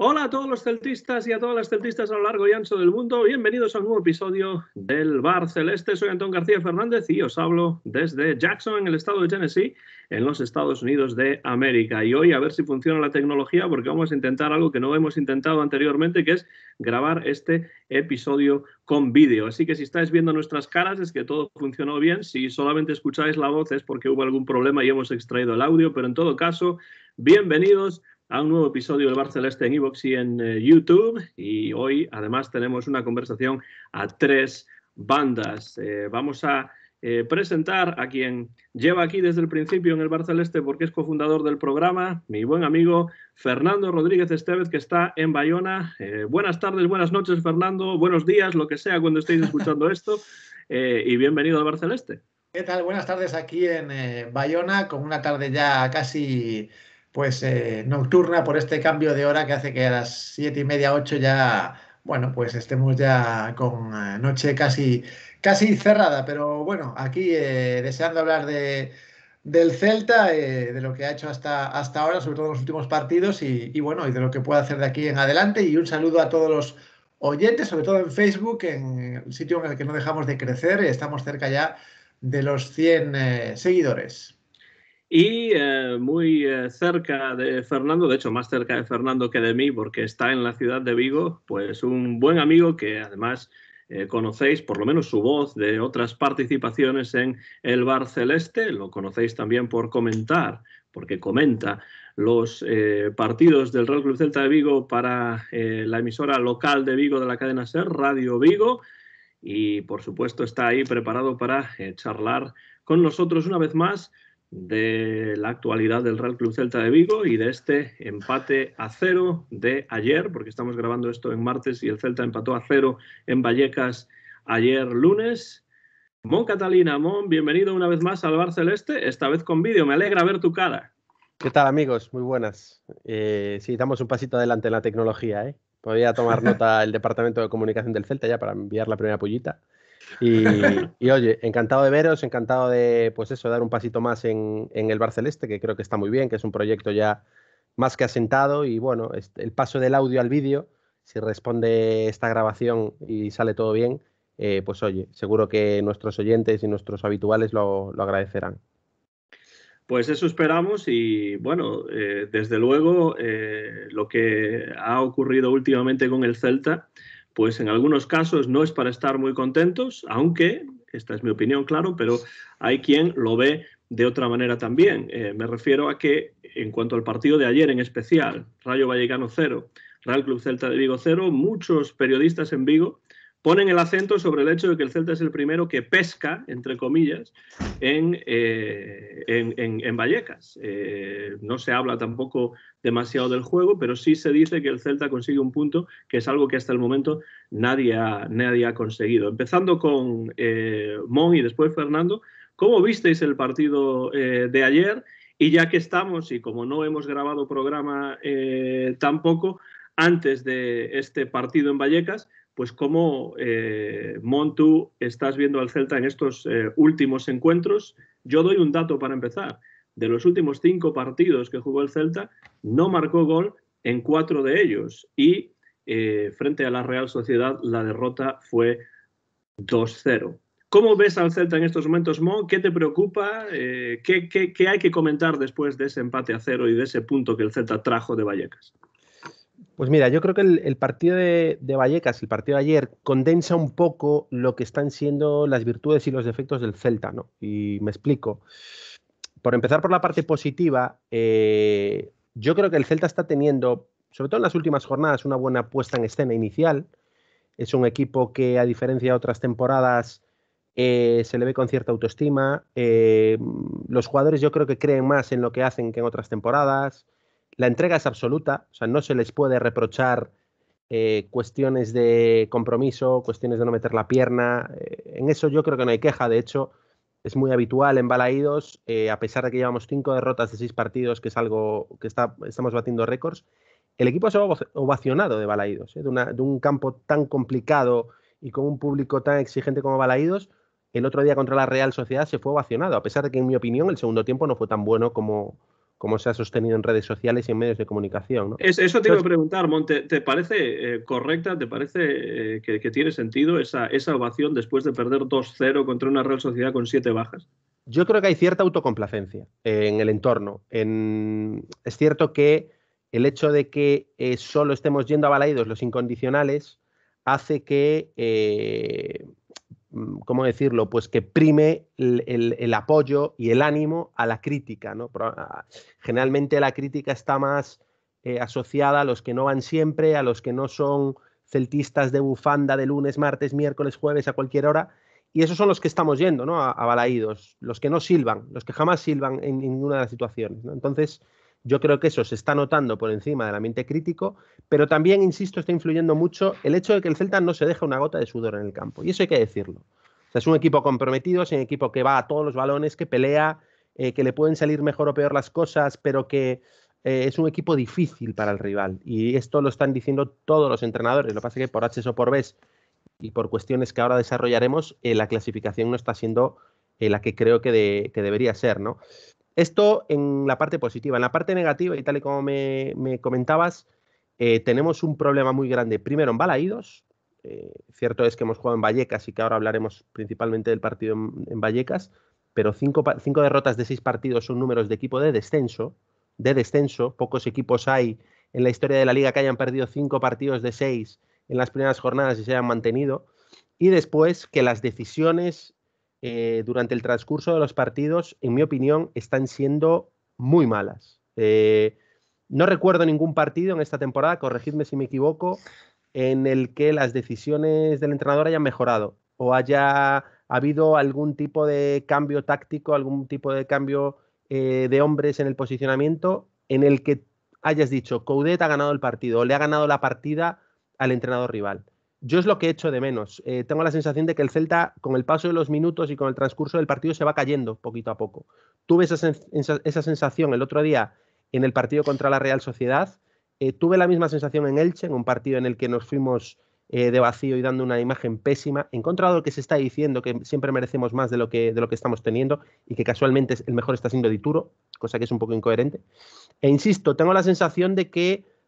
Hola a todos los celtistas y a todas las celtistas a lo largo y ancho del mundo. Bienvenidos a un nuevo episodio del Bar Celeste. Soy Antón García Fernández y os hablo desde Jackson, en el estado de Tennessee, en los Estados Unidos de América. Y hoy a ver si funciona la tecnología, porque vamos a intentar algo que no hemos intentado anteriormente, que es grabar este episodio con vídeo. Así que si estáis viendo nuestras caras es que todo funcionó bien. Si solamente escucháis la voz es porque hubo algún problema y hemos extraído el audio. Pero en todo caso, bienvenidos a un nuevo episodio del Bar Celeste en iVoox y en YouTube. Y hoy, además, tenemos una conversación a tres bandas. Vamos a presentar a quien lleva aquí desde el principio en el Bar Celeste, porque es cofundador del programa, mi buen amigo Fernando Rodríguez Estevez, que está en Bayona. Buenas tardes, buenas noches, Fernando. Buenos días, lo que sea, cuando estéis escuchando esto. Y bienvenido al Bar Celeste. ¿Qué tal? Buenas tardes aquí en Bayona, con una tarde ya casi nocturna por este cambio de hora que hace que a las 7:30, 8 ya, bueno, pues estemos ya con noche casi cerrada. Pero bueno, aquí deseando hablar del Celta, de lo que ha hecho hasta ahora, sobre todo en los últimos partidos y bueno, y de lo que puede hacer de aquí en adelante. Y un saludo a todos los oyentes, sobre todo en Facebook, en el sitio en el que no dejamos de crecer. Estamos cerca ya de los 100 seguidores. Y muy cerca de Fernando, de hecho más cerca de Fernando que de mí, porque está en la ciudad de Vigo, pues un buen amigo que además conocéis, por lo menos su voz, de otras participaciones en el Bar Celeste. Lo conocéis también por comentar, porque comenta los partidos del Real Club Celta de Vigo para la emisora local de Vigo de la cadena SER, Radio Vigo. Y por supuesto está ahí preparado para charlar con nosotros una vez más de la actualidad del Real Club Celta de Vigo y de este empate a 0 de ayer, porque estamos grabando esto en martes y el Celta empató a 0 en Vallecas ayer lunes. Mon Catalina, Mon, bienvenido una vez más al Bar Celeste, esta vez con vídeo. Me alegra ver tu cara. ¿Qué tal, amigos? Muy buenas. Sí, damos un pasito adelante en la tecnología, ¿eh? Podría tomar nota el Departamento de Comunicación del Celta ya para enviar la primera pollita. Y oye, encantado de veros, encantado de, pues eso, dar un pasito más en el Bar Celeste, que creo que está muy bien, que es un proyecto ya más que asentado. Y bueno, el paso del audio al vídeo, si responde esta grabación y sale todo bien, pues oye, seguro que nuestros oyentes y nuestros habituales lo agradecerán. Pues eso esperamos y bueno, desde luego lo que ha ocurrido últimamente con el Celta, pues en algunos casos no es para estar muy contentos, aunque, esta es mi opinión, claro, pero hay quien lo ve de otra manera también. Me refiero a que en cuanto al partido de ayer en especial, Rayo Vallecano 0, Real Club Celta de Vigo 0, muchos periodistas en Vigo ponen el acento sobre el hecho de que el Celta es el primero que pesca, entre comillas, en Vallecas. No se habla tampoco demasiado del juego, pero sí se dice que el Celta consigue un punto, que es algo que hasta el momento nadie ha conseguido. Empezando con Mon y después Fernando, ¿cómo visteis el partido de ayer? Y ya que estamos, y como no hemos grabado programa tampoco, antes de este partido en Vallecas, pues cómo, Mon, tú estás viendo al Celta en estos últimos encuentros. Yo doy un dato para empezar. De los últimos 5 partidos que jugó el Celta, no marcó gol en 4 de ellos. Y frente a la Real Sociedad, la derrota fue 2-0. ¿Cómo ves al Celta en estos momentos, Mon? ¿Qué te preocupa? ¿Qué hay que comentar después de ese empate a 0 y de ese punto que el Celta trajo de Vallecas? Pues mira, yo creo que el partido de Vallecas, el partido de ayer, condensa un poco lo que están siendo las virtudes y los defectos del Celta, ¿no? Y me explico. Por empezar por la parte positiva, yo creo que el Celta está teniendo, sobre todo en las últimas jornadas, una buena puesta en escena inicial. Es un equipo que, a diferencia de otras temporadas, se le ve con cierta autoestima. Los jugadores yo creo que creen más en lo que hacen que en otras temporadas. La entrega es absoluta, o sea, no se les puede reprochar cuestiones de compromiso, cuestiones de no meter la pierna. En eso yo creo que no hay queja. De hecho, es muy habitual en Balaídos, a pesar de que llevamos 5 derrotas de 6 partidos, que es algo que estamos batiendo récords. El equipo se ha ovacionado de Balaídos, de un campo tan complicado y con un público tan exigente como Balaídos. El otro día contra la Real Sociedad se fue ovacionado, a pesar de que, en mi opinión, el segundo tiempo no fue tan bueno como como se ha sostenido en redes sociales y en medios de comunicación, ¿no? Eso te iba a preguntar, Monte. ¿Te parece correcta? ¿Te parece que tiene sentido esa ovación después de perder 2-0 contra una Real Sociedad con 7 bajas? Yo creo que hay cierta autocomplacencia en el entorno. Es cierto que el hecho de que solo estemos yendo a Balaídos los incondicionales hace que, ¿cómo decirlo? Pues que prime el apoyo y el ánimo a la crítica, ¿no? Generalmente la crítica está más asociada a los que no van siempre, a los que no son celtistas de bufanda de lunes, martes, miércoles, jueves, a cualquier hora. Y esos son los que estamos yendo, ¿no? A Balaídos, los que no silban, los que jamás silban en ninguna de las situaciones, ¿no? Entonces, yo creo que eso se está notando por encima del ambiente crítico, pero también, insisto, está influyendo mucho el hecho de que el Celta no se deja una gota de sudor en el campo. Y eso hay que decirlo. O sea, es un equipo comprometido, es un equipo que va a todos los balones, que pelea, que le pueden salir mejor o peor las cosas, pero que es un equipo difícil para el rival. Y esto lo están diciendo todos los entrenadores. Lo que pasa es que por H o por B y por cuestiones que ahora desarrollaremos, la clasificación no está siendo la que creo que debería ser, ¿no? Esto en la parte positiva. En la parte negativa, y tal y como me comentabas, tenemos un problema muy grande. Primero, en Balaídos. Cierto es que hemos jugado en Vallecas y que ahora hablaremos principalmente del partido en Vallecas, pero 5 derrotas de 6 partidos son números de equipo de descenso. De descenso. Pocos equipos hay en la historia de la Liga que hayan perdido 5 partidos de 6 en las primeras jornadas y se hayan mantenido. Y después que las decisiones durante el transcurso de los partidos, en mi opinión, están siendo muy malas. No recuerdo ningún partido en esta temporada, corregidme si me equivoco, en el que las decisiones del entrenador hayan mejorado o haya habido algún tipo de cambio táctico, algún tipo de cambio de hombres en el posicionamiento en el que hayas dicho, Coudet ha ganado el partido o le ha ganado la partida al entrenador rival. Yo es lo que he hecho de menos. Tengo la sensación de que el Celta, con el paso de los minutos y con el transcurso del partido, se va cayendo poquito a poco. Tuve esa sensación el otro día en el partido contra la Real Sociedad. Tuve la misma sensación en Elche, en un partido en el que nos fuimos de vacío y dando una imagen pésima. He encontrado lo que se está diciendo, que siempre merecemos más de lo que estamos teniendo y que casualmente el mejor está siendo Dituro, cosa que es un poco incoherente. E insisto, tengo la sensación de que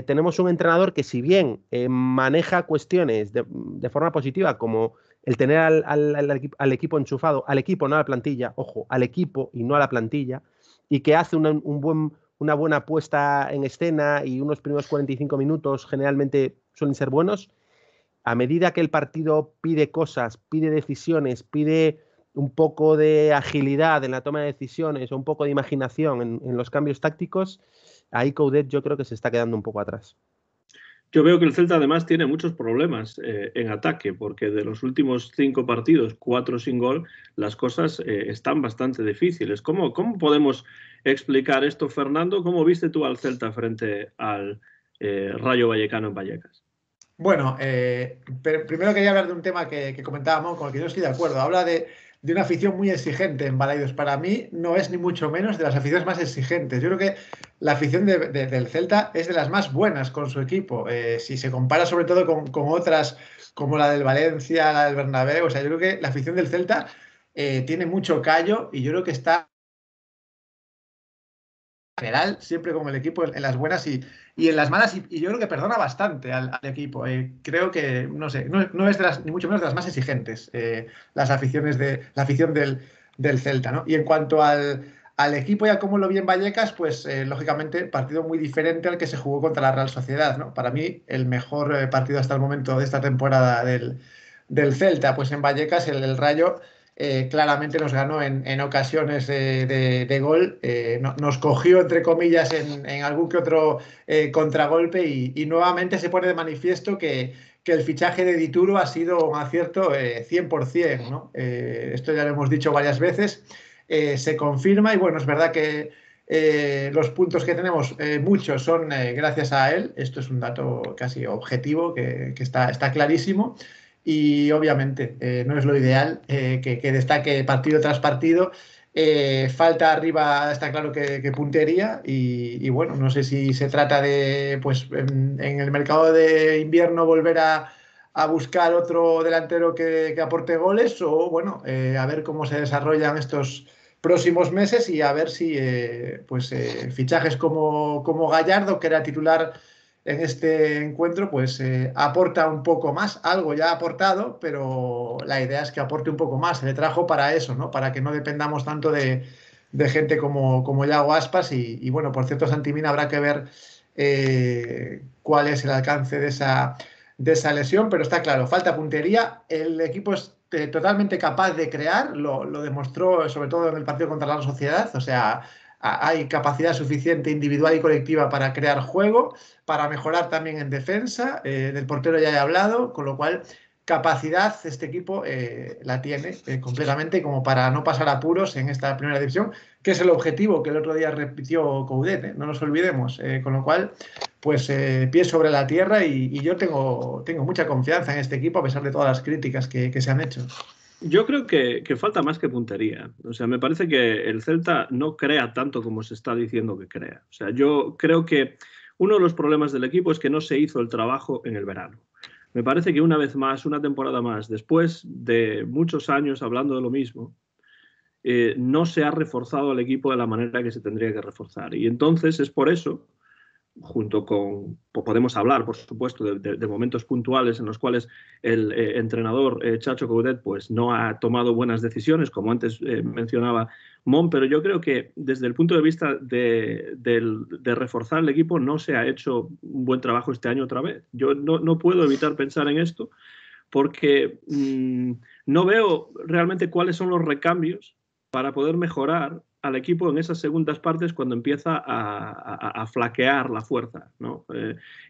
tenemos un entrenador que, si bien maneja cuestiones de forma positiva, como el tener al equipo enchufado, al equipo, no a la plantilla, ojo, al equipo y no a la plantilla, y que hace una buena puesta en escena y unos primeros 45 minutos generalmente suelen ser buenos, a medida que el partido pide cosas, pide decisiones, pide un poco de agilidad en la toma de decisiones o un poco de imaginación en los cambios tácticos, ahí Coudet yo creo que se está quedando un poco atrás. Yo veo que el Celta además tiene muchos problemas en ataque, porque de los últimos 5 partidos, 4 sin gol, las cosas están bastante difíciles. ¿Cómo podemos explicar esto, Fernando? ¿Cómo viste tú al Celta frente al Rayo Vallecano en Vallecas? Bueno, primero quería hablar de un tema que comentábamos, con el que yo estoy de acuerdo. Habla de una afición muy exigente en Balaídos. Para mí no es ni mucho menos de las aficiones más exigentes. Yo creo que la afición del Celta es de las más buenas con su equipo. Si se compara sobre todo con otras como la del Valencia, la del Bernabéu. O sea, yo creo que la afición del Celta tiene mucho callo y yo creo que está general, siempre con el equipo en las buenas y en las malas, y yo creo que perdona bastante al equipo. Creo que, no sé, no es ni mucho menos de las más exigentes la afición del Celta, ¿no? Y en cuanto al equipo y a cómo lo vi en Vallecas, pues lógicamente partido muy diferente al que se jugó contra la Real Sociedad, ¿no? Para mí, el mejor partido hasta el momento de esta temporada del Celta, pues en Vallecas el Rayo claramente nos ganó en ocasiones de gol, nos cogió entre comillas en algún que otro contragolpe y nuevamente se pone de manifiesto que el fichaje de Dituro ha sido un acierto 100%, ¿no? Esto ya lo hemos dicho varias veces, se confirma y bueno, es verdad que los puntos que tenemos, muchos son gracias a él. Esto es un dato casi objetivo que está clarísimo. Y obviamente no es lo ideal que destaque partido tras partido. Falta arriba, está claro que puntería y bueno, no sé si se trata de, pues en el mercado de invierno volver a buscar otro delantero que aporte goles o bueno, a ver cómo se desarrollan próximos meses y a ver si fichajes como Gallardo, que era titular en este encuentro, pues aporta un poco más. Algo ya ha aportado, pero la idea es que aporte un poco más. Se le trajo para eso, ¿no? Para que no dependamos tanto de gente como Yago Aspas. Y bueno, por cierto, Santi Mina habrá que ver cuál es el alcance de esa lesión, pero está claro, falta puntería. El equipo es totalmente capaz de crear, lo demostró sobre todo en el partido contra la Real Sociedad, o sea, hay capacidad suficiente individual y colectiva para crear juego, para mejorar también en defensa, del portero ya he hablado, con lo cual capacidad este equipo la tiene completamente como para no pasar apuros en esta primera división, que es el objetivo que el otro día repitió Coudet, no nos olvidemos, con lo cual pues pie sobre la tierra y yo tengo mucha confianza en este equipo a pesar de todas las críticas que se han hecho. Yo creo que falta más que puntería. O sea, me parece que el Celta no crea tanto como se está diciendo que crea. O sea, yo creo que uno de los problemas del equipo es que no se hizo el trabajo en el verano. Me parece que una vez más, una temporada más, después de muchos años hablando de lo mismo, no se ha reforzado al equipo de la manera que se tendría que reforzar. Y entonces es por eso, junto con, podemos hablar, por supuesto, de momentos puntuales en los cuales el entrenador Chacho Coudet pues, no ha tomado buenas decisiones, como antes mencionaba Mon, pero yo creo que desde el punto de vista de reforzar el equipo no se ha hecho un buen trabajo este año otra vez. Yo no puedo evitar pensar en esto porque no veo realmente cuáles son los recambios para poder mejorar al equipo en esas segundas partes cuando empieza a flaquear la fuerza, ¿no?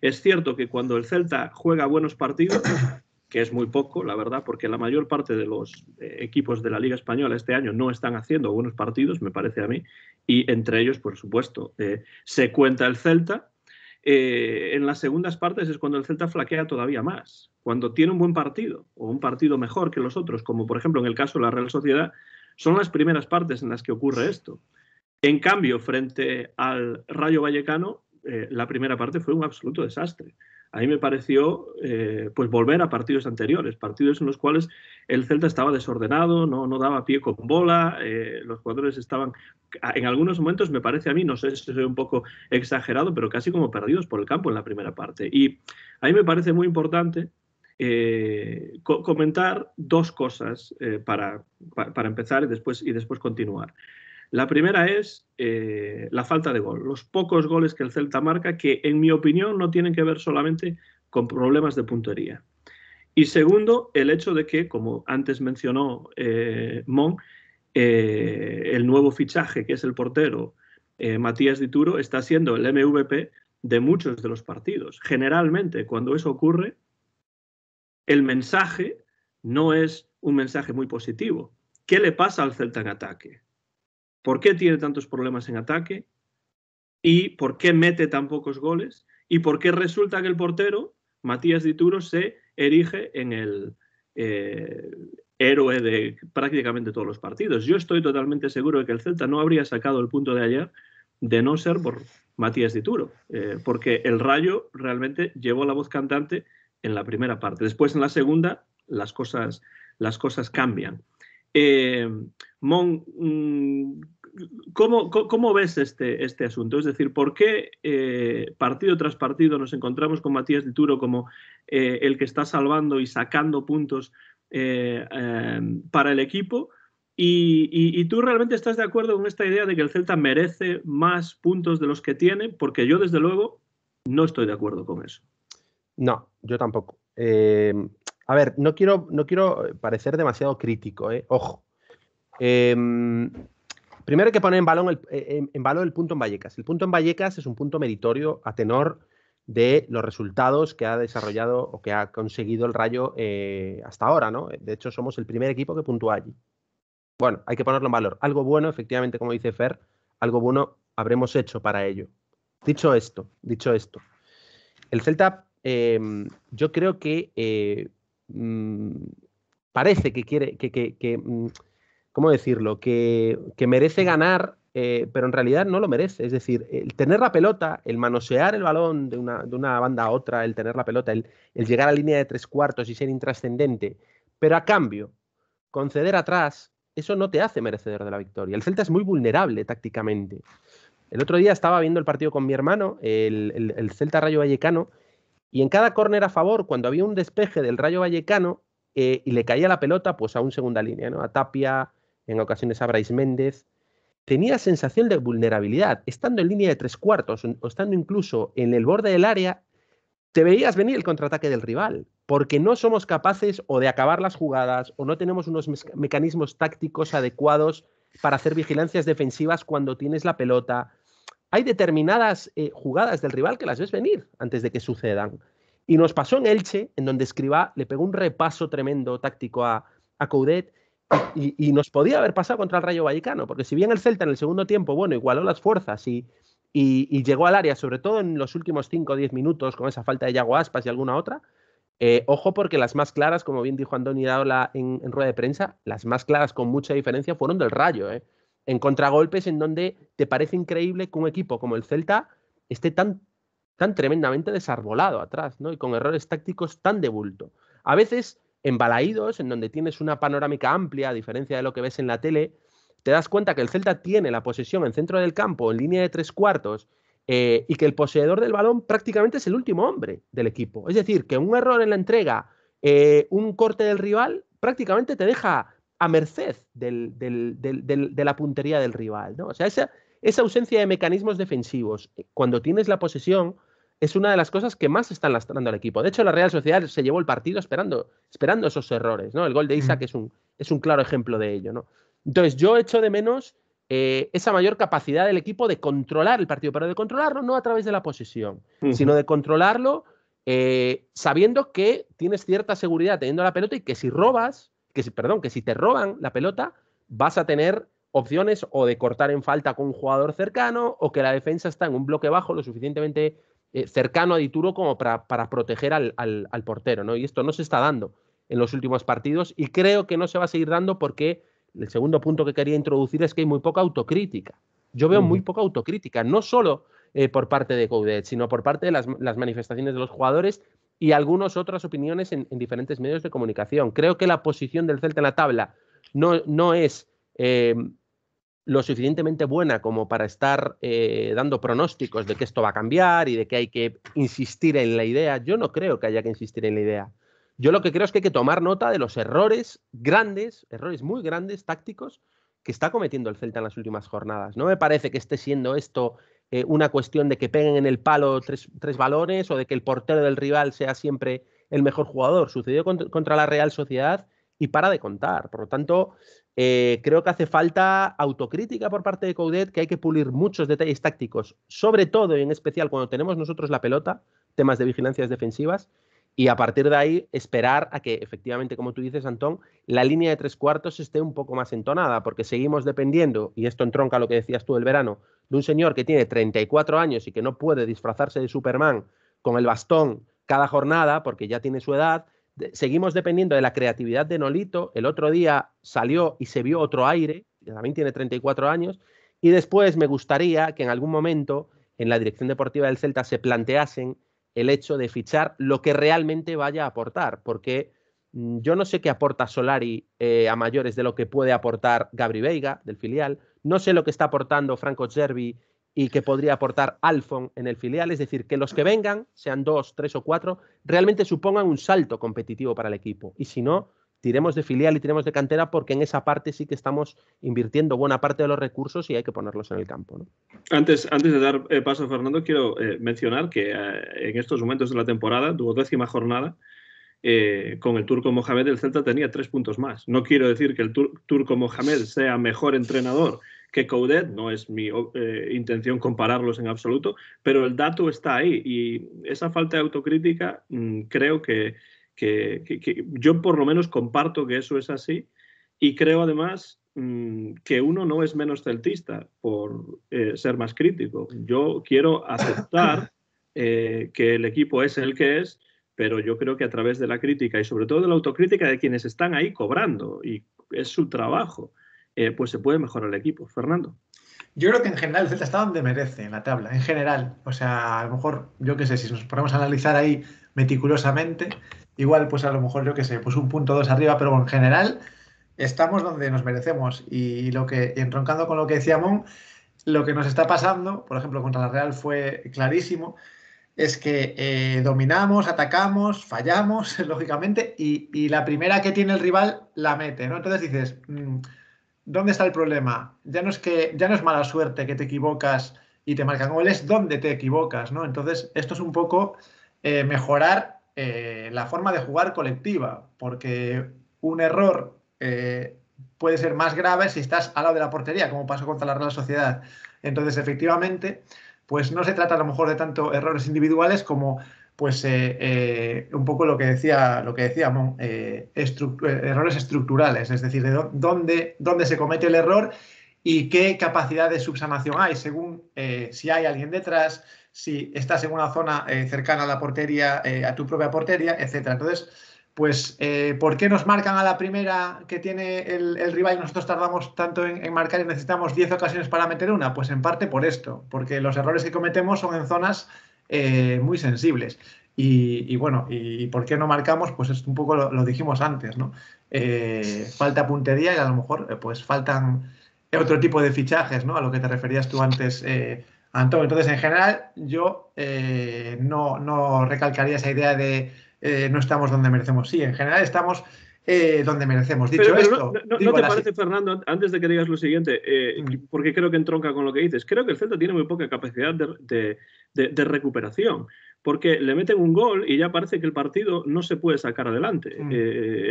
Es cierto que cuando el Celta juega buenos partidos, que es muy poco, la verdad, porque la mayor parte de los equipos de la Liga Española este año no están haciendo buenos partidos, me parece a mí, y entre ellos, por supuesto, se cuenta el Celta. En las segundas partes es cuando el Celta flaquea todavía más. Cuando tiene un buen partido o un partido mejor que los otros, como por ejemplo en el caso de la Real Sociedad, son las primeras partes en las que ocurre esto. En cambio, frente al Rayo Vallecano, la primera parte fue un absoluto desastre. A mí me pareció pues volver a partidos anteriores, partidos en los cuales el Celta estaba desordenado, no daba pie con bola, los jugadores estaban, en algunos momentos me parece a mí, no sé si soy un poco exagerado, pero casi como perdidos por el campo en la primera parte. Y a mí me parece muy importante comentar dos cosas para empezar y después continuar. La primera es la falta de gol, los pocos goles que el Celta marca que en mi opinión no tienen que ver solamente con problemas de puntería. Y segundo, el hecho de que, como antes mencionó Mon, el nuevo fichaje que es el portero Matías Dituro está siendo el MVP de muchos de los partidos. Generalmente cuando eso ocurre, el mensaje no es un mensaje muy positivo. ¿Qué le pasa al Celta en ataque? ¿Por qué tiene tantos problemas en ataque? ¿Y por qué mete tan pocos goles? ¿Y por qué resulta que el portero, Matías Dituro, se erige en el héroe de prácticamente todos los partidos? Yo estoy totalmente seguro de que el Celta no habría sacado el punto de ayer de no ser por Matías Dituro, porque el Rayo realmente llevó la voz cantante en la primera parte. Después, en la segunda, las cosas cambian. Mon, ¿cómo ves este asunto? Es decir, ¿por qué partido tras partido nos encontramos con Matías Dituro como el que está salvando y sacando puntos para el equipo? ¿Y tú realmente estás de acuerdo con esta idea de que el Celta merece más puntos de los que tiene? Porque yo, desde luego, no estoy de acuerdo con eso. No, yo tampoco. A ver, no quiero parecer demasiado crítico, ojo. Primero hay que poner en valor el punto en Vallecas. El punto en Vallecas es un punto meritorio a tenor de los resultados que ha desarrollado o que ha conseguido el Rayo hasta ahora, ¿no? De hecho, somos el primer equipo que puntúa allí. Bueno, hay que ponerlo en valor. Algo bueno, efectivamente, como dice Fer, algo bueno habremos hecho para ello. Dicho esto, el Celta, yo creo que parece que quiere, ¿cómo decirlo? Que merece ganar, pero en realidad no lo merece. Es decir, el tener la pelota, el manosear el balón de una banda a otra, el tener la pelota, el llegar a la línea de 3/4 y ser intrascendente, pero a cambio conceder atrás, eso no te hace merecedor de la victoria. El Celta es muy vulnerable tácticamente. El otro día estaba viendo el partido con mi hermano, el Celta Rayo Vallecano, y en cada córner a favor, cuando había un despeje del Rayo Vallecano y le caía la pelota, pues a un segunda línea, ¿no? A Tapia, en ocasiones a Brais Méndez, tenía sensación de vulnerabilidad. Estando en línea de 3/4 o estando incluso en el borde del área, te veías venir el contraataque del rival, porque no somos capaces o de acabar las jugadas o no tenemos unos mecanismos tácticos adecuados para hacer vigilancias defensivas cuando tienes la pelota. Hay determinadas jugadas del rival que las ves venir antes de que sucedan. Y nos pasó en Elche, en donde Escribá le pegó un repaso tremendo táctico a Coudet y nos podía haber pasado contra el Rayo Vallecano, porque si bien el Celta en el segundo tiempo, bueno, igualó las fuerzas y llegó al área, sobre todo en los últimos 5 o 10 minutos, con esa falta de Yago Aspas y alguna otra, ojo porque las más claras, como bien dijo Andoni Iraola en rueda de prensa, las más claras con mucha diferencia fueron del Rayo, en contragolpes en donde te parece increíble que un equipo como el Celta esté tan tremendamente desarbolado atrás, ¿no? Y con errores tácticos tan de bulto. A veces en balaídos, en donde tienes una panorámica amplia, a diferencia de lo que ves en la tele, te das cuenta que el Celta tiene la posesión en centro del campo, en línea de 3/4, y que el poseedor del balón prácticamente es el último hombre del equipo. Es decir, que un error en la entrega, un corte del rival, prácticamente te deja a merced de la puntería del rival, ¿no? O sea, esa ausencia de mecanismos defensivos, cuando tienes la posesión, es una de las cosas que más están lastrando al equipo. De hecho, la Real Sociedad se llevó el partido esperando esos errores, ¿no? El gol de Isaac es un claro ejemplo de ello, ¿no? Entonces, yo echo de menos esa mayor capacidad del equipo de controlar el partido, pero de controlarlo no a través de la posesión, sino de controlarlo sabiendo que tienes cierta seguridad teniendo la pelota y que si si te roban la pelota, vas a tener opciones o de cortar en falta con un jugador cercano o que la defensa está en un bloque bajo lo suficientemente cercano a Dituro como para proteger al portero, ¿no? Y esto no se está dando en los últimos partidos y creo que no se va a seguir dando porque el segundo punto que quería introducir es que hay muy poca autocrítica. Yo veo muy poca autocrítica, no solo por parte de Coudet, sino por parte de las manifestaciones de los jugadores y algunas otras opiniones en diferentes medios de comunicación. Creo que la posición del Celta en la tabla no es lo suficientemente buena como para estar dando pronósticos de que esto va a cambiar y de que hay que insistir en la idea. Yo no creo que haya que insistir en la idea. Yo lo que creo es que hay que tomar nota de los errores muy grandes, tácticos, que está cometiendo el Celta en las últimas jornadas. No me parece que esté siendo esto una cuestión de que peguen en el palo tres balones o de que el portero del rival sea siempre el mejor jugador. Sucedió contra la Real Sociedad y para de contar. Por lo tanto, creo que hace falta autocrítica por parte de Coudet, que hay que pulir muchos detalles tácticos, sobre todo y en especial cuando tenemos nosotros la pelota, temas de vigilancias defensivas, y a partir de ahí esperar a que efectivamente, como tú dices, Antón, la línea de 3/4 esté un poco más entonada, porque seguimos dependiendo, y esto entronca a lo que decías tú del verano, de un señor que tiene 34 años y que no puede disfrazarse de Superman con el bastón cada jornada porque ya tiene su edad. Seguimos dependiendo de la creatividad de Nolito. El otro día salió y se vio otro aire, que también tiene 34 años, y después me gustaría que en algún momento en la dirección deportiva del Celta se planteasen el hecho de fichar lo que realmente vaya a aportar, porque yo no sé qué aporta Solari a mayores de lo que puede aportar Gabri Veiga, del filial, no sé lo que está aportando Franco Cervi y que podría aportar Alfon en el filial, es decir, que los que vengan, sean 2, 3 o 4, realmente supongan un salto competitivo para el equipo, y si no, tiremos de filial y tiremos de cantera porque en esa parte sí que estamos invirtiendo buena parte de los recursos y hay que ponerlos en el campo, ¿no? Antes de dar paso a Fernando, quiero mencionar que en estos momentos de la temporada, 12ª jornada, con el turco Mohamed, el Celta tenía 3 puntos más. No quiero decir que el turco Mohamed sea mejor entrenador que Coudet, no es mi intención compararlos en absoluto, pero el dato está ahí y esa falta de autocrítica creo que yo por lo menos comparto que eso es así y creo además que uno no es menos celtista por ser más crítico. Yo quiero aceptar que el equipo es el que es, pero yo creo que a través de la crítica y sobre todo de la autocrítica de quienes están ahí cobrando y es su trabajo, pues se puede mejorar el equipo. Fernando. Yo creo que en general el Celta está donde merece en la tabla, en general. O sea, a lo mejor, yo qué sé, si nos ponemos a analizar ahí meticulosamente, igual pues a lo mejor, yo qué sé, pues un punto 2 arriba, pero en general estamos donde nos merecemos. Y entroncando con lo que decía Mon, lo que nos está pasando, por ejemplo, contra la Real fue clarísimo, es que dominamos, atacamos, fallamos, lógicamente, y la primera que tiene el rival la mete, ¿no? Entonces dices, ¿dónde está el problema? Ya no es mala suerte que te equivocas y te marcan goles, ¿dónde te equivocas, ¿no? Entonces, esto es un poco mejorar la forma de jugar colectiva, porque un error puede ser más grave si estás al lado de la portería, como pasó contra la Real Sociedad. Entonces, efectivamente, pues no se trata a lo mejor de tanto errores individuales como pues un poco lo que decía Mon, errores estructurales, es decir, de dónde se comete el error y qué capacidad de subsanación hay, según si hay alguien detrás, si estás en una zona cercana a la portería, a tu propia portería, etcétera. Entonces, pues, ¿por qué nos marcan a la primera que tiene el rival y nosotros tardamos tanto en marcar y necesitamos 10 ocasiones para meter una? Pues en parte por esto, porque los errores que cometemos son en zonas muy sensibles. Bueno, y ¿por qué no marcamos? Pues es un poco lo dijimos antes, ¿no? Falta puntería y a lo mejor pues faltan otro tipo de fichajes, ¿no? A lo que te referías tú antes, Antonio. Entonces, en general, yo no recalcaría esa idea de no estamos donde merecemos. Sí, en general estamos donde merecemos. Dicho Pero esto, ¿no te parece, Fernando, antes de que digas lo siguiente, porque creo que entronca con lo que dices, creo que el Celta tiene muy poca capacidad de recuperación, porque le meten un gol y ya parece que el partido no se puede sacar adelante.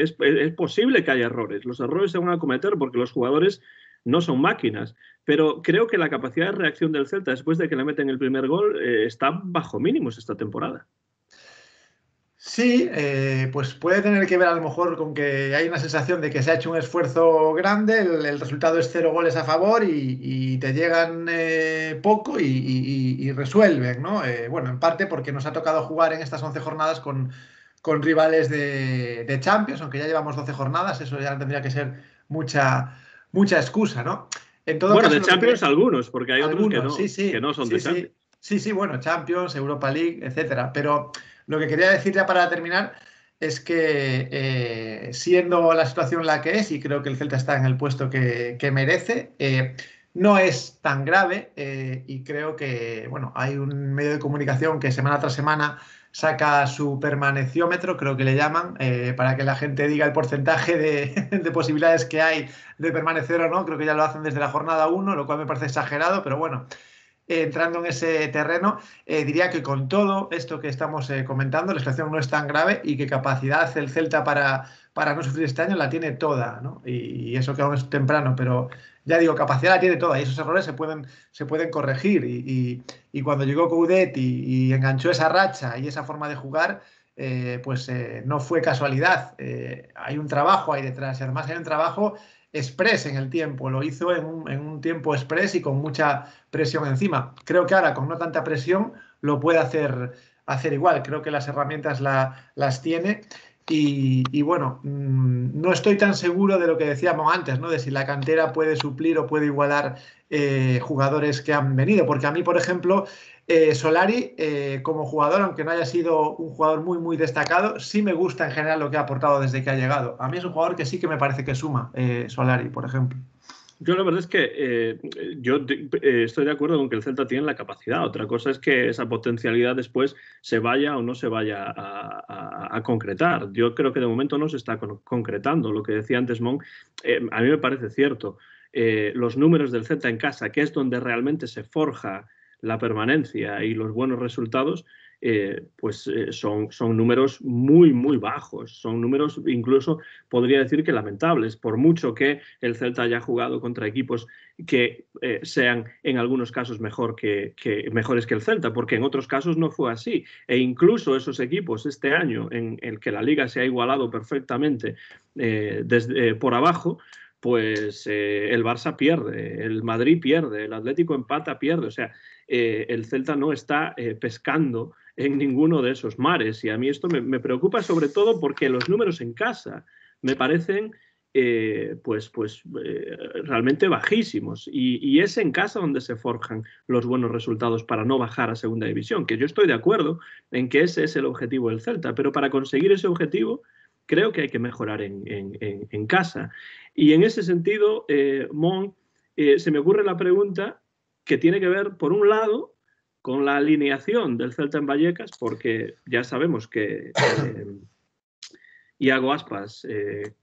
Es posible que haya errores, los errores se van a cometer porque los jugadores no son máquinas, pero creo que la capacidad de reacción del Celta después de que le meten el primer gol está bajo mínimos esta temporada. Sí, pues puede tener que ver a lo mejor con que hay una sensación de que se ha hecho un esfuerzo grande, el resultado es 0 goles a favor y te llegan poco y resuelven, ¿no? Bueno, en parte porque nos ha tocado jugar en estas 11 jornadas con rivales de Champions, aunque ya llevamos 12 jornadas, eso ya tendría que ser mucha excusa, ¿no? En todo Bueno, caso, de Champions algunos, porque hay otros algunos, sí, que sí, no son sí, de Champions. sí, sí, sí, bueno, Champions, Europa League, etcétera, pero lo que quería decir ya para terminar es que siendo la situación la que es, y creo que el Celta está en el puesto que merece, no es tan grave y creo que, bueno, hay un medio de comunicación que semana tras semana saca su permaneciómetro, creo que le llaman, para que la gente diga el porcentaje de posibilidades que hay de permanecer o no. Creo que ya lo hacen desde la jornada 1, lo cual me parece exagerado, pero bueno, entrando en ese terreno, diría que con todo esto que estamos comentando, la situación no es tan grave y que capacidad el Celta para no sufrir este año la tiene toda, ¿no? Y eso que aún es temprano, pero ya digo, capacidad la tiene toda y esos errores se pueden corregir. Y cuando llegó Coudet y enganchó esa racha y esa forma de jugar, pues no fue casualidad. Hay un trabajo ahí detrás y además hay un trabajo express en el tiempo, lo hizo en un tiempo express y con mucha presión encima. Creo que ahora con no tanta presión lo puede hacer igual, creo que las herramientas las tiene bueno, no estoy tan seguro de lo que decíamos antes, ¿no? De si la cantera puede suplir o puede igualar jugadores que han venido, porque a mí, por ejemplo, Solari, como jugador, aunque no haya sido un jugador muy destacado, sí me gusta en general lo que ha aportado desde que ha llegado. A mí es un jugador que sí que me parece que suma, Solari, por ejemplo. Yo la verdad es que estoy de acuerdo con que el Celta tiene la capacidad. Otra cosa es que esa potencialidad después se vaya o no se vaya a concretar. Yo creo que de momento no se está concretando. Lo que decía antes Mon, a mí me parece cierto. Los números del Celta en casa, que es donde realmente se forja la permanencia y los buenos resultados, son números muy bajos. Son números incluso, podría decir que lamentables, por mucho que el Celta haya jugado contra equipos que sean en algunos casos mejores que el Celta, porque en otros casos no fue así. E incluso esos equipos este año en el que la Liga se ha igualado perfectamente por abajo, pues el Barça pierde, el Madrid pierde, el Atlético empata, pierde. O sea, el Celta no está pescando en ninguno de esos mares. Y a mí esto me preocupa sobre todo porque los números en casa me parecen realmente bajísimos. Y es en casa donde se forjan los buenos resultados para no bajar a segunda división, que yo estoy de acuerdo en que ese es el objetivo del Celta, pero para conseguir ese objetivo creo que hay que mejorar en casa. Y en ese sentido, Mon, se me ocurre la pregunta que tiene que ver, por un lado, con la alineación del Celta en Vallecas, porque ya sabemos que Iago Aspas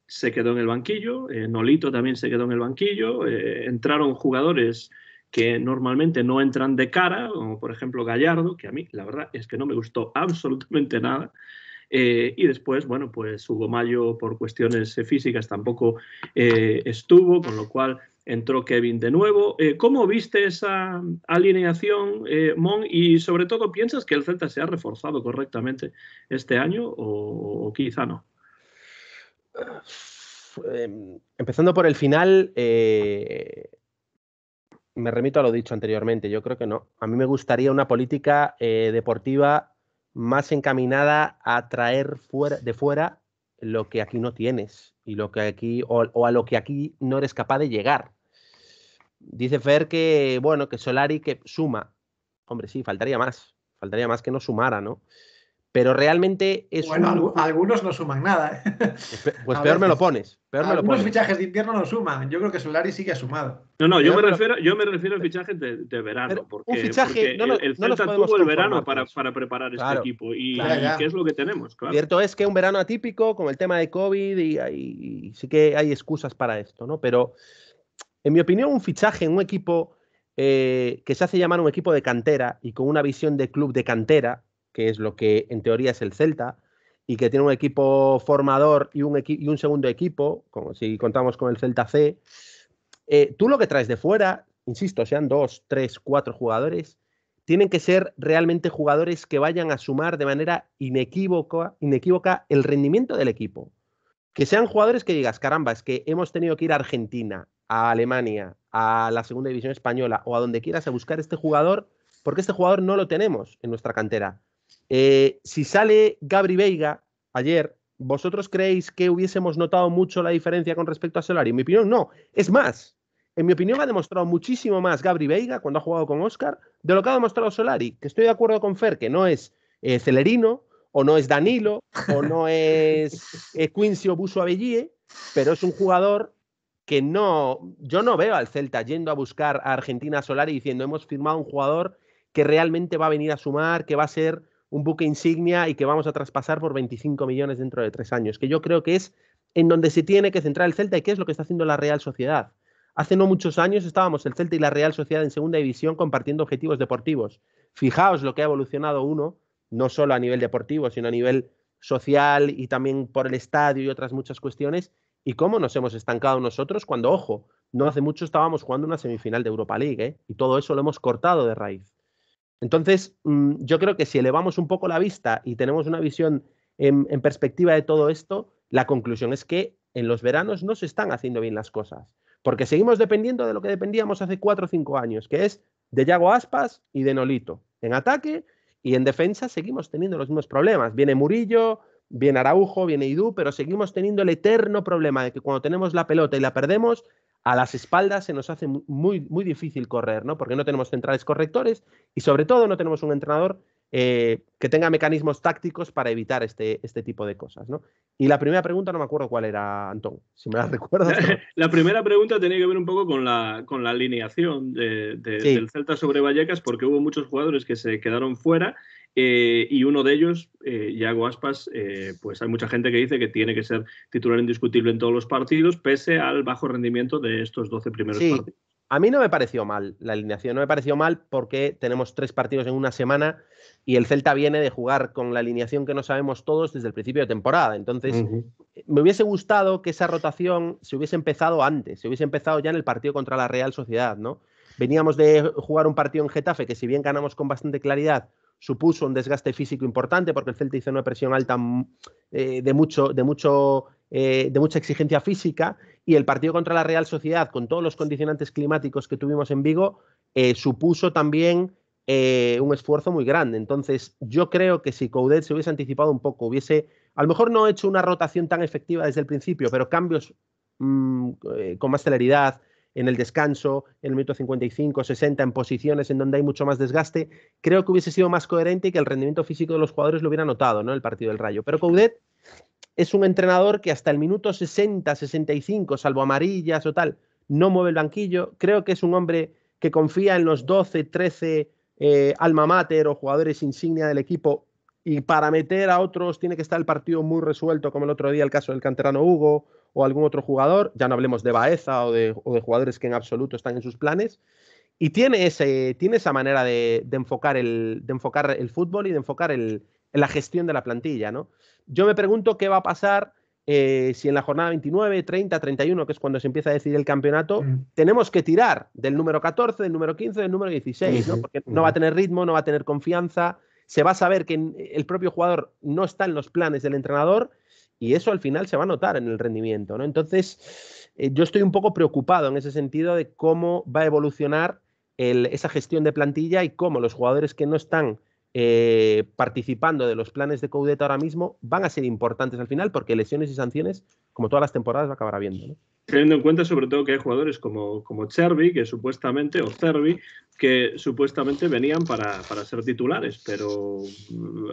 se quedó en el banquillo, Nolito también se quedó en el banquillo, entraron jugadores que normalmente no entran de cara, como por ejemplo Gallardo, que a mí la verdad es que no me gustó absolutamente nada. Y después, bueno, pues Hugo Mayo por cuestiones físicas tampoco estuvo, con lo cual entró Kevin de nuevo. ¿Cómo viste esa alineación, Mon? Y sobre todo, ¿piensas que el Celta se ha reforzado correctamente este año o quizá no? Empezando por el final, me remito a lo dicho anteriormente. Yo creo que no. A mí me gustaría una política deportiva más encaminada a traer de fuera lo que aquí no tienes y lo que aquí o a lo que aquí no eres capaz de llegar. Dice Fer que, bueno, que Solari que suma. Hombre, sí, faltaría más que no sumara, ¿no? Pero realmente es bueno, algunos no suman nada. Pues peor me lo pones. Algunos fichajes de invierno no suman. Yo creo que Solari sí que ha sumado. No, yo me refiero a fichajes de verano. Porque, un fichaje, porque el Celta tuvo el verano para preparar este equipo. Y ¿qué es lo que tenemos? Claro. Cierto es que un verano atípico con el tema de COVID y sí que hay excusas para esto, ¿no? Pero, en mi opinión, un fichaje en un equipo que se hace llamar un equipo de cantera y con una visión de club de cantera, que es lo que en teoría es el Celta, y que tiene un equipo formador y un segundo equipo, como si contamos con el Celta C, tú lo que traes de fuera, insisto, sean 2, 3, 4 jugadores, tienen que ser realmente jugadores que vayan a sumar de manera inequívoca el rendimiento del equipo. Que sean jugadores que digas, caramba, es que hemos tenido que ir a Argentina, a Alemania, a la segunda división española o a donde quieras a buscar este jugador, porque este jugador no lo tenemos en nuestra cantera. Si sale Gabri Veiga ayer, ¿vosotros creéis que hubiésemos notado mucho la diferencia con respecto a Solari? En mi opinión, no. Es más, en mi opinión ha demostrado muchísimo más Gabri Veiga cuando ha jugado con Óscar de lo que ha demostrado Solari, que estoy de acuerdo con Fer, que no es Celerino, o no es Danilo, o no es Quincy Obusu Abellie, pero es un jugador que yo no veo al Celta yendo a buscar a Argentina Solari diciendo hemos firmado un jugador que realmente va a venir a sumar, que va a ser un buque insignia y que vamos a traspasar por 25 millones dentro de 3 años, que yo creo que es en donde se tiene que centrar el Celta y que es lo que está haciendo la Real Sociedad. Hace no muchos años estábamos el Celta y la Real Sociedad en segunda división compartiendo objetivos deportivos. Fijaos lo que ha evolucionado uno, no solo a nivel deportivo, sino a nivel social y también por el estadio y otras muchas cuestiones, y cómo nos hemos estancado nosotros cuando, ojo, no hace mucho estábamos jugando una semifinal de Europa League, y todo eso lo hemos cortado de raíz. Entonces, yo creo que si elevamos un poco la vista y tenemos una visión en perspectiva de todo esto, la conclusión es que en los veranos no se están haciendo bien las cosas, porque seguimos dependiendo de lo que dependíamos hace 4 o 5 años, que es de Iago Aspas y de Nolito. En ataque y en defensa seguimos teniendo los mismos problemas. Viene Murillo, viene Araujo, viene Idú, pero seguimos teniendo el eterno problema de que cuando tenemos la pelota y la perdemos, a las espaldas se nos hace muy, muy difícil correr, ¿no? Porque no tenemos centrales correctores y sobre todo no tenemos un entrenador que tenga mecanismos tácticos para evitar este tipo de cosas, ¿no? Y la primera pregunta no me acuerdo cuál era, Antón, si me la recuerdas. La primera pregunta tenía que ver un poco con la alineación del Celta sobre Vallecas, porque hubo muchos jugadores que se quedaron fuera y uno de ellos, Iago Aspas, pues hay mucha gente que dice que tiene que ser titular indiscutible en todos los partidos, pese al bajo rendimiento de estos 12 primeros partidos. A mí no me pareció mal la alineación, no me pareció mal porque tenemos 3 partidos en una semana y el Celta viene de jugar con la alineación que no sabemos todos desde el principio de temporada. Entonces, me hubiese gustado que esa rotación se hubiese empezado antes, se hubiese empezado ya en el partido contra la Real Sociedad, ¿no? Veníamos de jugar un partido en Getafe que, si bien ganamos con bastante claridad, supuso un desgaste físico importante porque el Celta hizo una presión alta de mucha exigencia física, y el partido contra la Real Sociedad, con todos los condicionantes climáticos que tuvimos en Vigo, supuso también un esfuerzo muy grande. Entonces, yo creo que si Coudet se hubiese anticipado un poco, hubiese a lo mejor no hecho una rotación tan efectiva desde el principio, pero cambios con más celeridad en el descanso, en el minuto 55, 60, en posiciones en donde hay mucho más desgaste, creo que hubiese sido más coherente y que el rendimiento físico de los jugadores lo hubiera notado, ¿no? El partido del Rayo. Pero Coudet es un entrenador que hasta el minuto 60, 65, salvo amarillas o tal, no mueve el banquillo. Creo que es un hombre que confía en los 12, 13 alma mater o jugadores insignia del equipo, y para meter a otros tiene que estar el partido muy resuelto, como el otro día el caso del canterano Hugo o algún otro jugador. Ya no hablemos de Baeza o de jugadores que en absoluto están en sus planes. Y tiene esa manera de enfocar el fútbol y de enfocar la gestión de la plantilla, ¿no? Yo me pregunto qué va a pasar si en la jornada 29, 30, 31, que es cuando se empieza a decidir el campeonato, tenemos que tirar del número 14, del número 15, del número 16, ¿no? Porque no va a tener ritmo, no va a tener confianza, se va a saber que el propio jugador no está en los planes del entrenador, y eso al final se va a notar en el rendimiento, ¿no? Entonces, yo estoy un poco preocupado en ese sentido de cómo va a evolucionar esa gestión de plantilla y cómo los jugadores que no están participando de los planes de Coudet ahora mismo van a ser importantes al final, porque lesiones y sanciones, como todas las temporadas, va a acabar habiendo, ¿no? Teniendo en cuenta sobre todo que hay jugadores como Cervi, que supuestamente venían para ser titulares, pero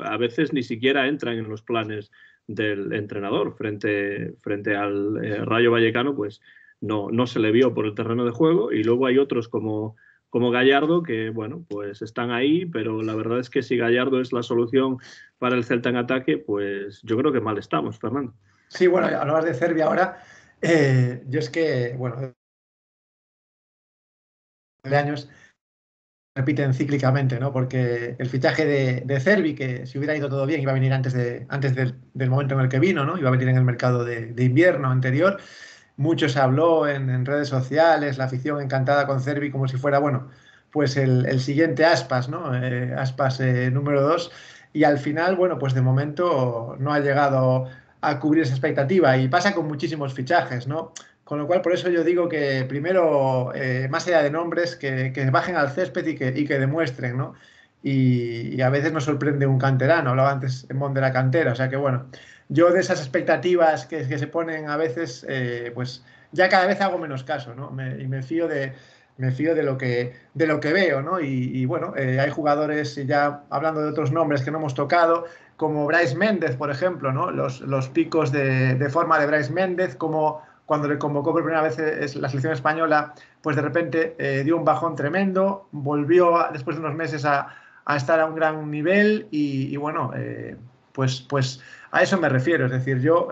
a veces ni siquiera entran en los planes del entrenador. Frente al Rayo Vallecano, pues no se le vio por el terreno de juego, y luego hay otros como Gallardo, que bueno, pues están ahí, pero la verdad es que si Gallardo es la solución para el Celta en ataque, pues yo creo que mal estamos, Fernando. Sí, bueno, hablabas de Cervi ahora. Yo es que, bueno, de años repiten cíclicamente, ¿no? Porque el fichaje de Cervi, que si hubiera ido todo bien, iba a venir antes del momento en el que vino, ¿no? Iba a venir en el mercado de invierno anterior. Mucho se habló en redes sociales, la afición encantada con Cervi como si fuera, bueno, pues el siguiente Aspas, ¿no? Aspas número 2. Y al final, bueno, pues de momento no ha llegado a cubrir esa expectativa, y pasa con muchísimos fichajes, ¿no? Con lo cual, por eso yo digo que primero, más allá de nombres, que bajen al césped y que demuestren, ¿no? Y a veces nos sorprende un canterano. Hablaba antes en Mon de la cantera, o sea que bueno, yo de esas expectativas que se ponen a veces, pues ya cada vez hago menos caso, ¿no? Y me fío de lo que veo, ¿no? Y bueno, hay jugadores, ya hablando de otros nombres que no hemos tocado, como Brais Méndez, por ejemplo, ¿no? Los picos de forma de Brais Méndez, como cuando le convocó por primera vez la selección española, pues de repente dio un bajón tremendo, volvió después de unos meses a estar a un gran nivel, y bueno, pues a eso me refiero. Es decir, yo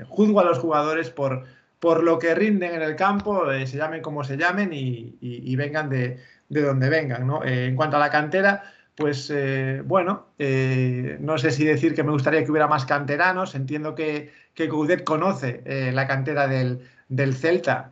juzgo a los jugadores por lo que rinden en el campo, se llamen como se llamen, y vengan de donde vengan, ¿no? En cuanto a la cantera, pues bueno, no sé si decir que me gustaría que hubiera más canteranos. Entiendo que Coudet conoce la cantera del Celta,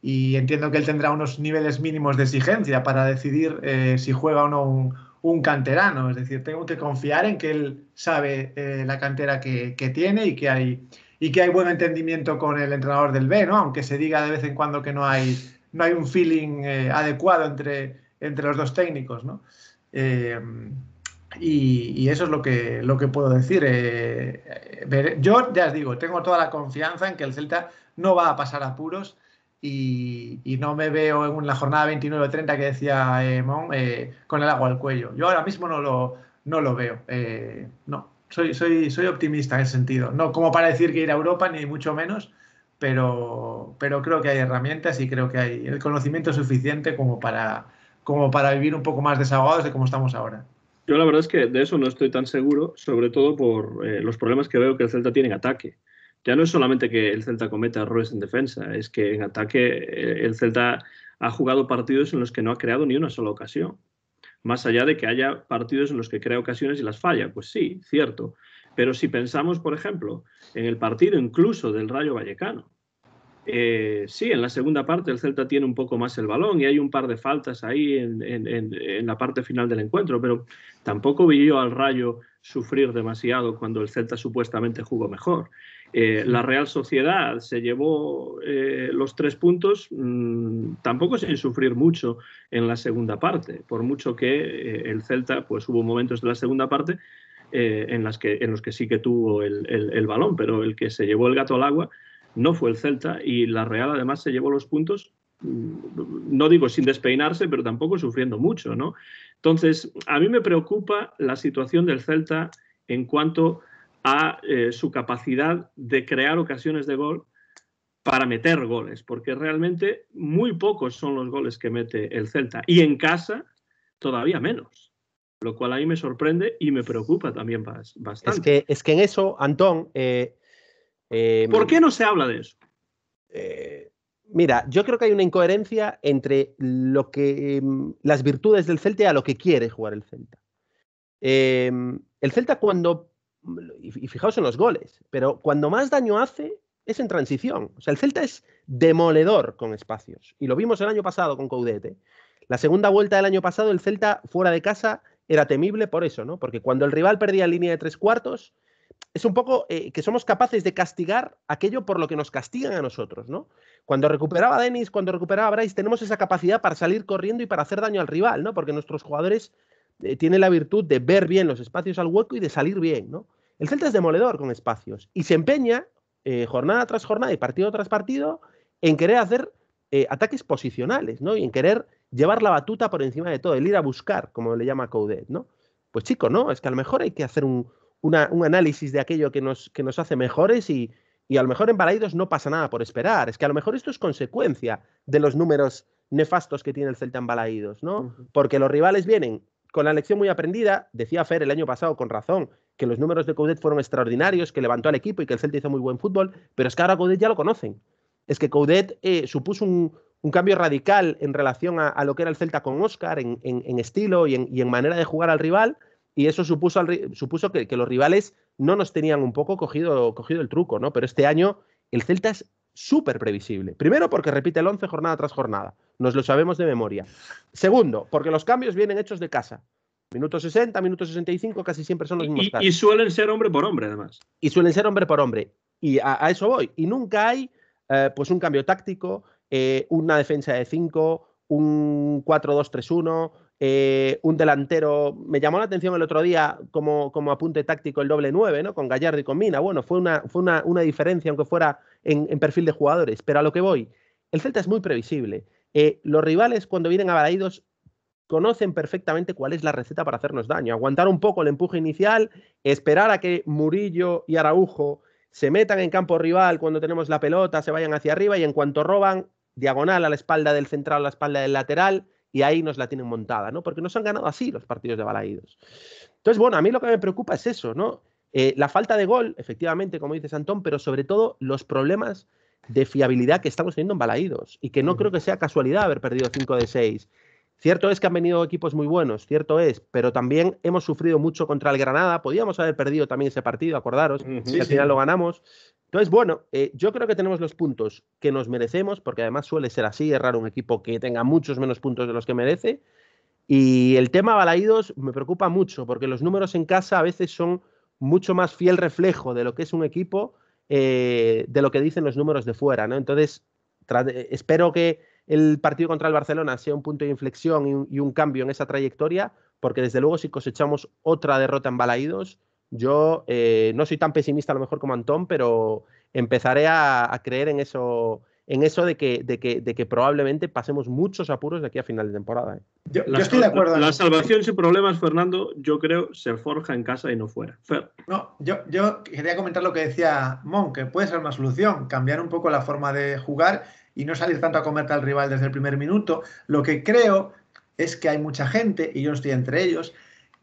y entiendo que él tendrá unos niveles mínimos de exigencia para decidir si juega o no un canterano. Es decir, tengo que confiar en que él sabe la cantera que tiene, y que hay buen entendimiento con el entrenador del B, ¿no? Aunque se diga de vez en cuando que no hay un feeling adecuado entre los dos técnicos, ¿no? Y eso es lo que puedo decir. Yo ya os digo, tengo toda la confianza en que el Celta no va a pasar apuros, y no me veo en la jornada 29 o 30 que decía Mon, con el agua al cuello. Yo ahora mismo no lo veo. No, soy optimista en ese sentido. No como para decir que ir a Europa, ni mucho menos, pero creo que hay herramientas, y creo que hay el conocimiento suficiente como para vivir un poco más desahogados de cómo estamos ahora. Yo la verdad es que de eso no estoy tan seguro, sobre todo por los problemas que veo que el Celta tiene en ataque. Ya no es solamente que el Celta cometa errores en defensa, es que en ataque el Celta ha jugado partidos en los que no ha creado ni una sola ocasión. Más allá de que haya partidos en los que crea ocasiones y las falla, pues sí, cierto. Pero si pensamos, por ejemplo, en el partido incluso del Rayo Vallecano, sí, en la segunda parte el Celta tiene un poco más el balón y hay un par de faltas ahí en la parte final del encuentro, pero tampoco vi yo al Rayo sufrir demasiado cuando el Celta supuestamente jugó mejor. La Real Sociedad se llevó los 3 puntos, tampoco sin sufrir mucho en la segunda parte, por mucho que el Celta, pues hubo momentos de la segunda parte en los que sí que tuvo el balón, pero el que se llevó el gato al agua no fue el Celta, y la Real además se llevó los puntos, no digo sin despeinarse, pero tampoco sufriendo mucho, ¿no? Entonces, a mí me preocupa la situación del Celta en cuanto a su capacidad de crear ocasiones de gol para meter goles, porque realmente muy pocos son los goles que mete el Celta, y en casa todavía menos, lo cual a mí me sorprende y me preocupa también bastante. Es que en eso, Antón... ¿por qué no se habla de eso? Mira, yo creo que hay una incoherencia entre lo que las virtudes del Celta y a lo que quiere jugar el Celta. El Celta y fijaos en los goles, pero cuando más daño hace es en transición. O sea, el Celta es demoledor con espacios. Y lo vimos el año pasado con Coudet, ¿eh? La segunda vuelta del año pasado, el Celta fuera de casa era temible por eso, ¿no? Porque cuando el rival perdía en línea de 3/4, es un poco que somos capaces de castigar aquello por lo que nos castigan a nosotros, ¿no? Cuando recuperaba Denis, cuando recuperaba Bryce, tenemos esa capacidad para salir corriendo y para hacer daño al rival, ¿no? Porque nuestros jugadores tienen la virtud de ver bien los espacios al hueco y de salir bien, ¿no? El Celta es demoledor con espacios y se empeña jornada tras jornada y partido tras partido en querer hacer ataques posicionales, ¿no? Y en querer llevar la batuta por encima de todo, el ir a buscar, como le llama Coudet, ¿no? Pues chico, no, es que a lo mejor hay que hacer un análisis de aquello que nos hace mejores y a lo mejor en Balaidos no pasa nada por esperar. Es que a lo mejor esto es consecuencia de los números nefastos que tiene el Celta en Balaidos, ¿no? Porque los rivales vienen con la lección muy aprendida. Decía Fer el año pasado con razón que los números de Coudet fueron extraordinarios, que levantó al equipo y que el Celta hizo muy buen fútbol, pero es que ahora Coudet ya lo conocen. Es que Coudet supuso un cambio radical en relación a lo que era el Celta con Óscar en estilo y en manera de jugar al rival. Y eso supuso que los rivales no nos tenían un poco cogido el truco, ¿no? Pero este año el Celta es súper previsible. Primero, porque repite el 11 jornada tras jornada. Nos lo sabemos de memoria. Segundo, porque los cambios vienen hechos de casa. Minuto 60, minuto 65, casi siempre son los mismos casos. Y suelen ser hombre por hombre, además. Y suelen ser hombre por hombre. Y a eso voy. Y nunca hay pues un cambio táctico, una defensa de 5, un 4-2-3-1... un delantero, me llamó la atención el otro día como apunte táctico el doble 9, ¿no? Con Gallardo y con Mina. Bueno, fue una diferencia, aunque fuera en perfil de jugadores, pero a lo que voy, el Celta es muy previsible. Los rivales cuando vienen a Balaidos conocen perfectamente cuál es la receta para hacernos daño, aguantar un poco el empuje inicial, esperar a que Murillo y Araujo se metan en campo rival cuando tenemos la pelota, se vayan hacia arriba y en cuanto roban, diagonal a la espalda del central, a la espalda del lateral, y ahí nos la tienen montada, ¿no? Porque nos han ganado así los partidos de Balaidos. Entonces, bueno, a mí lo que me preocupa es eso, ¿no? La falta de gol, efectivamente, como dices, Antón, pero sobre todo los problemas de fiabilidad que estamos teniendo en Balaidos y que no creo que sea casualidad haber perdido 5 de 6. Cierto es que han venido equipos muy buenos, cierto es, pero también hemos sufrido mucho contra el Granada. Podíamos haber perdido también ese partido, acordaros, que al final lo ganamos. Entonces, bueno, yo creo que tenemos los puntos que nos merecemos, porque además suele ser así, es raro un equipo que tenga muchos menos puntos de los que merece. Y el tema Balaidos me preocupa mucho, porque los números en casa a veces son mucho más fiel reflejo de lo que es un equipo, de lo que dicen los números de fuera, ¿no? Entonces, espero que el partido contra el Barcelona sea un punto de inflexión y un cambio en esa trayectoria, porque desde luego si cosechamos otra derrota en Balaidos, yo no soy tan pesimista a lo mejor como Antón, pero empezaré a creer en eso de que probablemente pasemos muchos apuros de aquí a final de temporada. Yo estoy de acuerdo. La salvación sin problemas, Fernando, yo creo, se forja en casa y no fuera. No, yo quería comentar lo que decía Mon, que puede ser una solución, cambiar un poco la forma de jugar y no salir tanto a comerte al rival desde el primer minuto. Lo que creo es que hay mucha gente, y yo estoy entre ellos,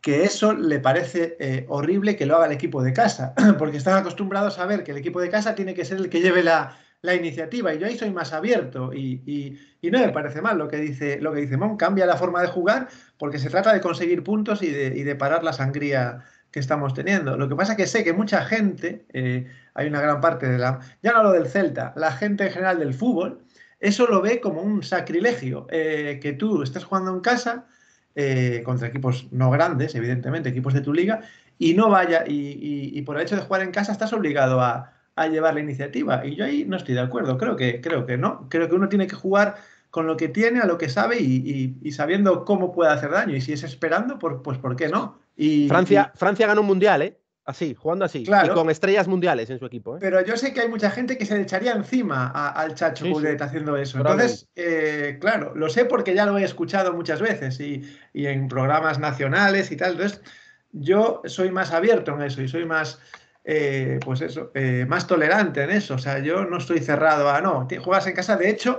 que eso le parece horrible que lo haga el equipo de casa, porque están acostumbrados a ver que el equipo de casa tiene que ser el que lleve la iniciativa, y yo ahí soy más abierto y no me parece mal lo que dice Mon. Cambia la forma de jugar porque se trata de conseguir puntos y de parar la sangría que estamos teniendo. Lo que pasa es que sé que mucha gente, hay una gran parte de ya no hablo del Celta, la gente en general del fútbol, eso lo ve como un sacrilegio, que tú estés jugando en casa contra equipos no grandes, evidentemente, equipos de tu liga, y no vaya, y por el hecho de jugar en casa estás obligado a llevar la iniciativa. Y yo ahí no estoy de acuerdo. Creo que no. Creo que uno tiene que jugar con lo que tiene, a lo que sabe y sabiendo cómo puede hacer daño. Y si es esperando, pues ¿por qué no? Francia ganó un mundial, ¿eh? Así, jugando así. Claro, y con estrellas mundiales en su equipo, ¿eh? Pero yo sé que hay mucha gente que se le echaría encima al Chacho Coudet haciendo eso. Entonces, claro, lo sé porque ya lo he escuchado muchas veces y en programas nacionales y tal. Entonces, yo soy más abierto en eso y soy más... pues eso, más tolerante en eso. O sea, yo no estoy cerrado a, no, juegas en casa. De hecho,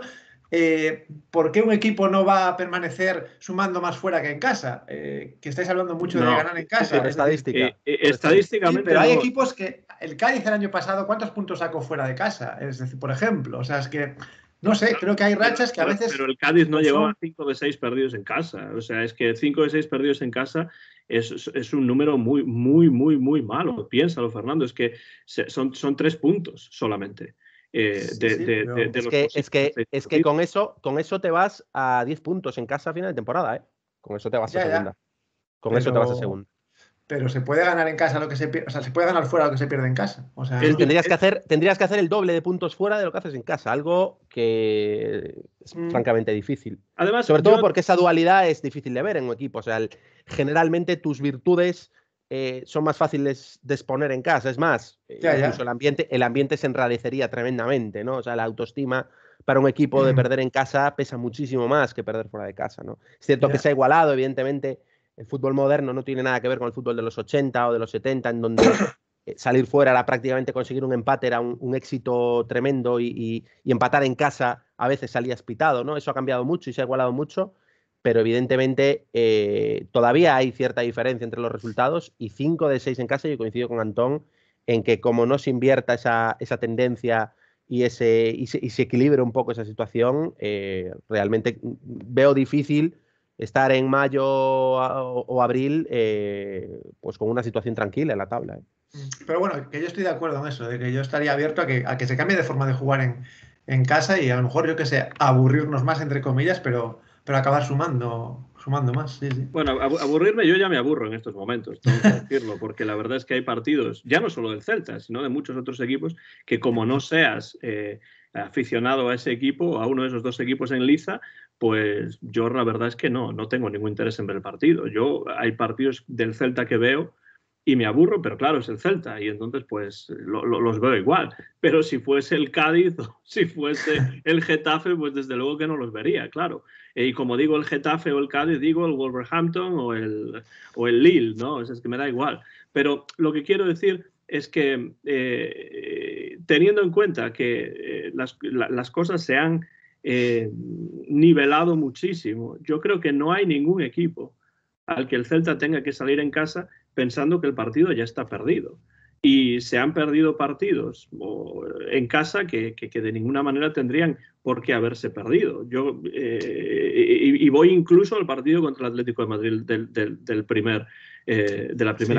¿por qué un equipo no va a permanecer sumando más fuera que en casa? Que estáis hablando mucho de No, ganar en Sí, casa. por Es decir, estadística. sí, estadísticamente pero hay no. equipos que el Cádiz el año pasado, ¿cuántos puntos sacó fuera de casa? Es decir, por ejemplo, o sea, es que, no sé, creo que hay rachas que a Pero veces el Cádiz no pues llevaba son... 5 de 6 perdidos en casa. O sea, es que 5 de 6 perdidos en casa es un número muy, muy, muy, muy malo. Piénsalo, Fernando, es que son 3 puntos solamente Sí, sí, pero... de Es los que, posibles es que, 6 es que partidos. con eso te vas a 10 puntos en casa a final de temporada, ¿eh? Con eso te vas a Ya, segunda. ya, Con eso te vas a pero... segunda. Pero se puede ganar en casa lo que se pierde, o sea, se puede ganar fuera lo que se pierde en casa. O sea, Es, Sí, di- tendrías que hacer el doble de puntos fuera de lo que haces en casa, algo que es mm, francamente difícil. Además, Sobre todo yo porque esa dualidad es difícil de ver en un equipo. O sea, generalmente tus virtudes son más fáciles de exponer en casa. Es más, ya, incluso ya. el ambiente se enrarecería tremendamente, ¿no? O sea, la autoestima para un equipo de perder en casa pesa muchísimo más que perder fuera de casa, ¿no? Es cierto que Ya. se ha igualado, evidentemente. El fútbol moderno no tiene nada que ver con el fútbol de los 80 o de los 70, en donde salir fuera era prácticamente conseguir un empate, era un éxito tremendo y empatar en casa a veces salías pitado, ¿no? Eso ha cambiado mucho y se ha igualado mucho, pero evidentemente todavía hay cierta diferencia entre los resultados y 5 de 6 en casa, yo coincido con Antón en que como no se invierta esa tendencia y se equilibre un poco esa situación, realmente veo difícil estar en mayo o abril pues con una situación tranquila en la tabla. Pero bueno, que yo estoy de acuerdo en eso, de que yo estaría abierto a que se cambie de forma de jugar en casa y a lo mejor, yo que sé, aburrirnos más, entre comillas, pero acabar sumando más. Sí, sí. Bueno, aburrirme, yo ya me aburro en estos momentos, tengo que decirlo, porque la verdad es que hay partidos, ya no solo del Celta, sino de muchos otros equipos, que como no seas aficionado a ese equipo, a uno de esos dos equipos en liza, pues yo la verdad es que no tengo ningún interés en ver el partido. Hay partidos del Celta que veo y me aburro, pero claro, es el Celta y entonces pues los veo igual. Pero si fuese el Cádiz o si fuese el Getafe, pues desde luego que no los vería, claro. Y como digo el Getafe o el Cádiz, digo el Wolverhampton o el Lille, ¿no? Es que me da igual. Pero lo que quiero decir es que teniendo en cuenta que las cosas se han nivelado muchísimo, yo creo que no hay ningún equipo al que el Celta tenga que salir en casa pensando que el partido ya está perdido. Y se han perdido partidos en casa que de ninguna manera tendrían por qué haberse perdido. Y voy incluso al partido contra el Atlético de Madrid de la primera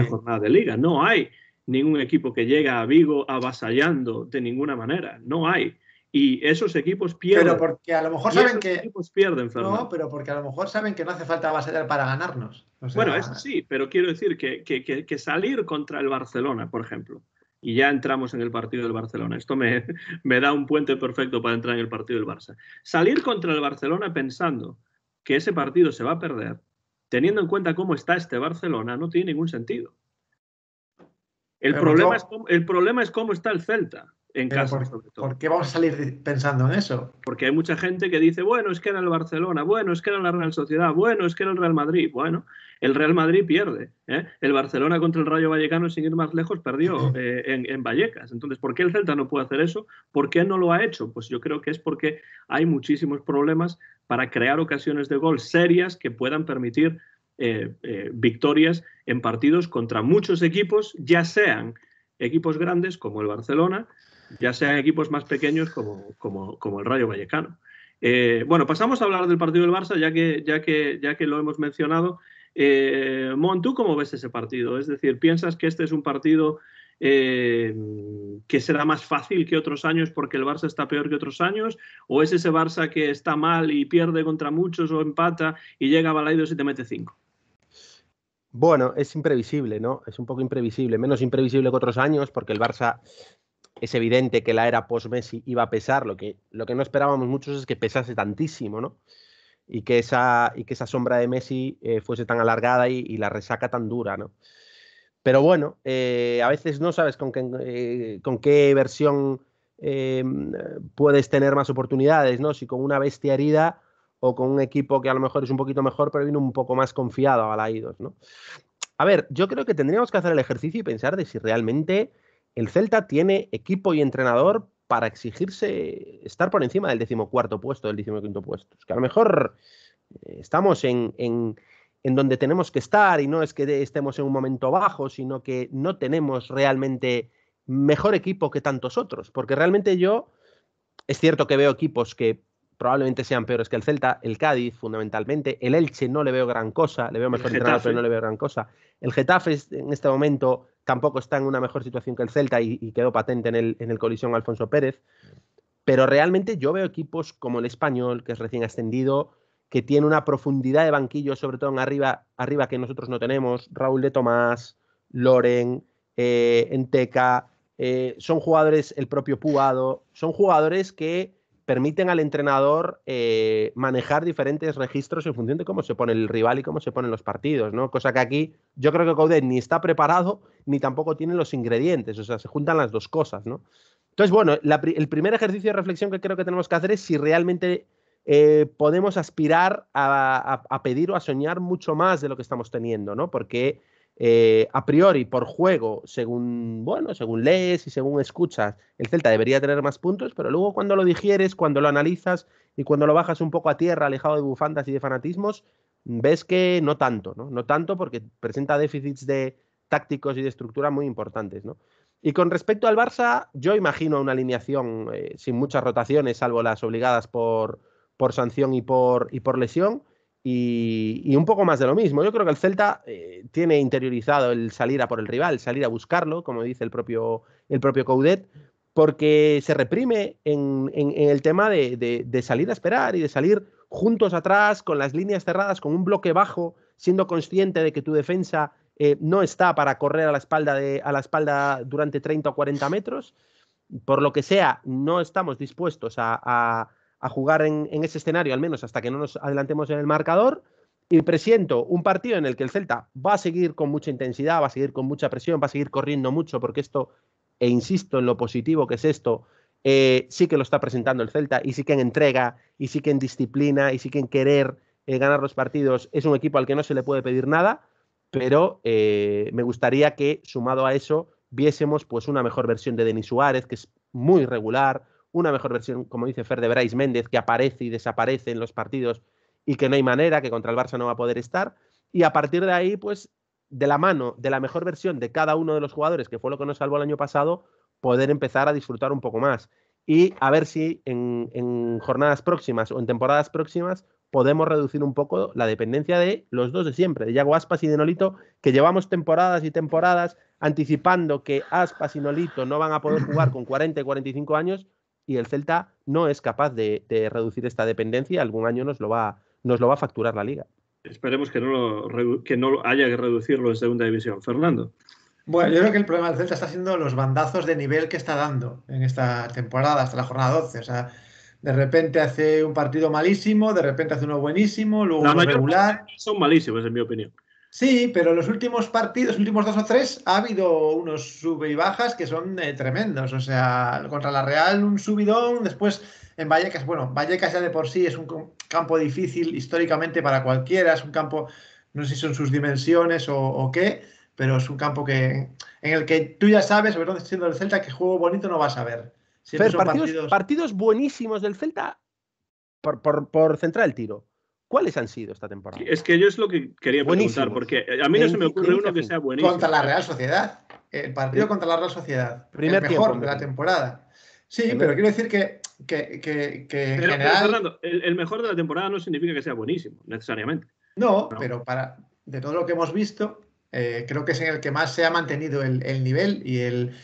Sí. jornada de Liga. No hay ningún equipo que llega a Vigo avasallando de ninguna manera. No hay. Y esos equipos Pero pierden. porque a lo mejor Y saben esos que... equipos pierden, No, Fernando. pero porque a lo mejor saben que no hace falta avasallar para ganarnos. O Bueno, eso sea, sí, pero quiero decir que salir contra el Barcelona, por ejemplo, y ya entramos en el partido del Barcelona, esto me da un puente perfecto para entrar en el partido del Barça. Salir contra el Barcelona pensando que ese partido se va a perder, teniendo en cuenta cómo está este Barcelona, no tiene ningún sentido. pero ¿por qué, El problema es cómo está el Celta, en pero casa sobre todo. por qué vamos a salir pensando en eso? Porque hay mucha gente que dice, bueno, es que era el Barcelona, bueno, es que era la Real Sociedad, bueno, es que era el Real Madrid. Bueno, el Real Madrid pierde. El Barcelona contra el Rayo Vallecano, sin ir más lejos, perdió en Vallecas. Entonces, ¿por qué el Celta no puede hacer eso? ¿Por qué no lo ha hecho? Pues yo creo que es porque hay muchísimos problemas para crear ocasiones de gol serias que puedan permitir victorias en partidos contra muchos equipos, ya sean equipos grandes como el Barcelona, ya sean equipos más pequeños como el Rayo Vallecano. Bueno, pasamos a hablar del partido del Barça, ya que lo hemos mencionado. Mon, ¿tú cómo ves ese partido? Es decir, ¿piensas que este es un partido que será más fácil que otros años porque el Barça está peor que otros años? ¿O es ese Barça que está mal y pierde contra muchos o empata y llega a Balaidos y te mete 5? Bueno, es imprevisible, ¿no? Es un poco imprevisible, menos imprevisible que otros años, porque el Barça es evidente que la era post-Messi iba a pesar. Lo que no esperábamos muchos es que pesase tantísimo, ¿no? Y que esa sombra de Messi fuese tan alargada y la resaca tan dura, ¿no? Pero bueno, a veces no sabes con qué versión puedes tener más oportunidades, ¿no? Si con una bestia herida o con un equipo que a lo mejor es un poquito mejor, pero viene un poco más confiado a Balaidos, ¿no? A ver, yo creo que tendríamos que hacer el ejercicio y pensar de si realmente el Celta tiene equipo y entrenador para exigirse estar por encima del 14º puesto, del 15º puesto. Es que a lo mejor estamos en donde tenemos que estar, y no es que estemos en un momento bajo, sino que no tenemos realmente mejor equipo que tantos otros, porque realmente es cierto que veo equipos que probablemente sean peores que el Celta, el Cádiz fundamentalmente, el Elche no le veo gran cosa, le veo mejor entrenador, pero no le veo gran cosa. El Getafe en este momento tampoco está en una mejor situación que el Celta y quedó patente en el colisión Alfonso Pérez, pero realmente yo veo equipos como el Español, que es recién ascendido, que tiene una profundidad de banquillo, sobre todo en arriba que nosotros no tenemos, Raúl de Tomás, Loren, Enteca, son jugadores, el propio Puado, son jugadores que permiten al entrenador manejar diferentes registros en función de cómo se pone el rival y cómo se ponen los partidos, ¿no? Cosa que aquí yo creo que Coudet ni está preparado ni tampoco tiene los ingredientes, o sea, se juntan las dos cosas, ¿no? Entonces, bueno, el primer ejercicio de reflexión que creo que tenemos que hacer es si realmente podemos aspirar a pedir o a soñar mucho más de lo que estamos teniendo, ¿no? Porque a priori, por juego, según lees y según escuchas, el Celta debería tener más puntos, pero luego cuando lo digieres, cuando lo analizas y cuando lo bajas un poco a tierra, alejado de bufandas y de fanatismos, ves que no tanto, ¿no? No tanto, porque presenta déficits de tácticos y de estructura muy importantes, ¿no? Y con respecto al Barça, yo imagino una alineación sin muchas rotaciones, salvo las obligadas por sanción y por lesión, y un poco más de lo mismo. Yo creo que el Celta tiene interiorizado el salir a por el rival, salir a buscarlo, como dice el propio Coudet, porque se reprime en el tema de salir a esperar y de salir juntos atrás, con las líneas cerradas, con un bloque bajo, siendo consciente de que tu defensa no está para correr a la espalda durante 30 o 40 metros. Por lo que sea, no estamos dispuestos a jugar en ese escenario, al menos hasta que no nos adelantemos en el marcador, y presiento un partido en el que el Celta va a seguir con mucha intensidad, va a seguir con mucha presión, va a seguir corriendo mucho, porque esto, e insisto en lo positivo que es esto, sí que lo está presentando el Celta, y sí que en entrega, y sí que en disciplina, y sí que en querer ganar los partidos. Es un equipo al que no se le puede pedir nada, pero me gustaría que, sumado a eso, viésemos pues una mejor versión de Denis Suárez, que es muy regular, una mejor versión, como dice Fer, de Brais Méndez, que aparece y desaparece en los partidos y que no hay manera, que contra el Barça no va a poder estar, y a partir de ahí, pues, de la mano de la mejor versión de cada uno de los jugadores, que fue lo que nos salvó el año pasado, poder empezar a disfrutar un poco más. Y a ver si en jornadas próximas o en temporadas próximas podemos reducir un poco la dependencia de los dos de siempre, de Yago Aspas y de Nolito, que llevamos temporadas y temporadas anticipando que Aspas y Nolito no van a poder jugar con 40 y 45 años, y el Celta no es capaz de reducir esta dependencia. Algún año nos lo va a facturar la Liga. Esperemos que no haya que reducirlo en segunda división. Fernando. Bueno, yo creo que el problema del Celta está siendo los bandazos de nivel que está dando en esta temporada, hasta la jornada 12. O sea, de repente hace un partido malísimo, de repente hace uno buenísimo, luego uno regular. Son malísimos, en mi opinión. Sí, pero los últimos partidos, los últimos 2 o 3, ha habido unos sube y bajas que son tremendos. O sea, contra la Real un subidón, después en Vallecas, bueno, Vallecas ya de por sí es un campo difícil históricamente para cualquiera, es un campo, no sé si son sus dimensiones o qué, pero es un campo en el que tú ya sabes, sobre todo siendo el Celta, que juego bonito no vas a ver. Fer, partidos buenísimos del Celta por centrar el tiro. ¿Cuáles han sido esta temporada? Es que yo es lo que quería preguntar, porque a mí no se me ocurre uno que sea buenísimo. Contra la Real Sociedad. El partido contra la Real Sociedad. El mejor de la temporada. Sí, pero quiero decir que en general... Pero Fernando, el mejor de la temporada no significa que sea buenísimo, necesariamente. No, pero de todo lo que hemos visto, creo que es en el que más se ha mantenido el nivel y el...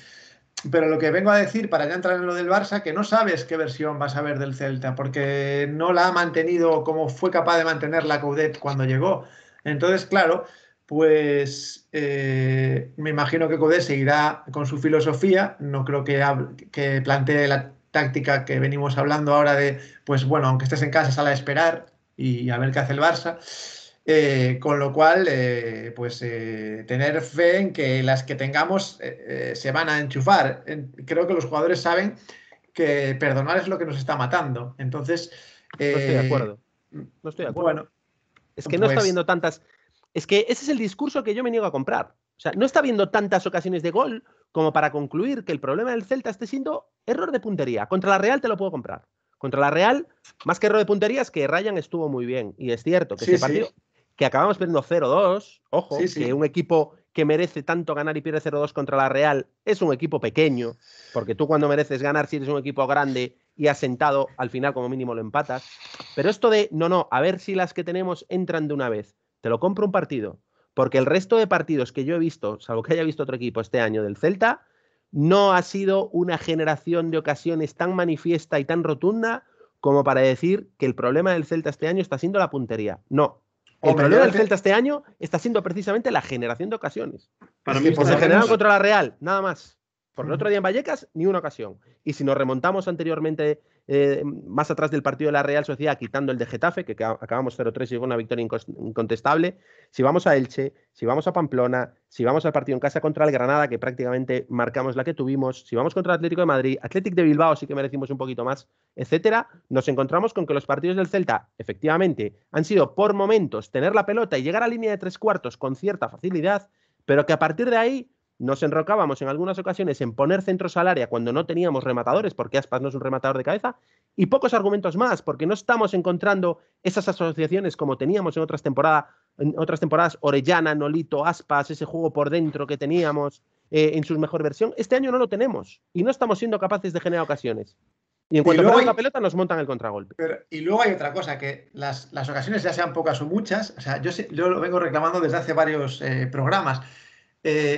Pero lo que vengo a decir, para ya entrar en lo del Barça, que no sabes qué versión vas a ver del Celta, porque no la ha mantenido como fue capaz de mantener la Coudet cuando llegó. Entonces, claro, pues me imagino que Coudet seguirá con su filosofía. No creo que plantee la táctica que venimos hablando ahora de, pues bueno, aunque estés en casa, sal a esperar y a ver qué hace el Barça. Con lo cual, tener fe en que las que tengamos se van a enchufar. Creo que los jugadores saben que perdonar es lo que nos está matando. Entonces... no estoy de acuerdo. No estoy de acuerdo. Bueno, es que no está viendo tantas... Es que ese es el discurso que yo me niego a comprar. O sea, no está viendo tantas ocasiones de gol como para concluir que el problema del Celta esté siendo error de puntería. Contra la Real te lo puedo comprar. Contra la Real, más que error de puntería, es que Ryan estuvo muy bien. Y es cierto que ese partido, que acabamos perdiendo 0-2, ojo, que un equipo que merece tanto ganar y pierde 0-2 contra la Real es un equipo pequeño, porque tú cuando mereces ganar, si eres un equipo grande y asentado, al final como mínimo lo empatas. Pero esto de, no, a ver si las que tenemos entran de una vez. Te lo compro un partido, porque el resto de partidos que yo he visto, salvo que haya visto otro equipo este año del Celta, no ha sido una generación de ocasiones tan manifiesta y tan rotunda como para decir que el problema del Celta este año está siendo la puntería. No. El problema del Celta este año está siendo precisamente la generación de ocasiones. Para mí se generaron contra la Real, nada más. Por el otro día en Vallecas, ni una ocasión. Y si nos remontamos anteriormente, más atrás del partido de la Real Sociedad, quitando el de Getafe, que acabamos 0-3 y fue una victoria incontestable, si vamos a Elche, si vamos a Pamplona, si vamos al partido en casa contra el Granada, que prácticamente marcamos la que tuvimos, si vamos contra el Atlético de Madrid, Athletic de Bilbao sí que merecimos un poquito más, etcétera, nos encontramos con que los partidos del Celta, efectivamente, han sido por momentos tener la pelota y llegar a línea de 3/4 con cierta facilidad, pero que a partir de ahí nos enrocábamos en algunas ocasiones en poner centros al área cuando no teníamos rematadores, porque Aspas no es un rematador de cabeza, y pocos argumentos más, porque no estamos encontrando esas asociaciones como teníamos en otras temporadas, Orellana, Nolito, Aspas, ese juego por dentro que teníamos en su mejor versión. Este año no lo tenemos y no estamos siendo capaces de generar ocasiones. Y en cuanto perdemos la pelota nos montan el contragolpe. Y luego hay otra cosa, que las ocasiones, ya sean pocas o muchas, o sea, yo lo vengo reclamando desde hace varios programas.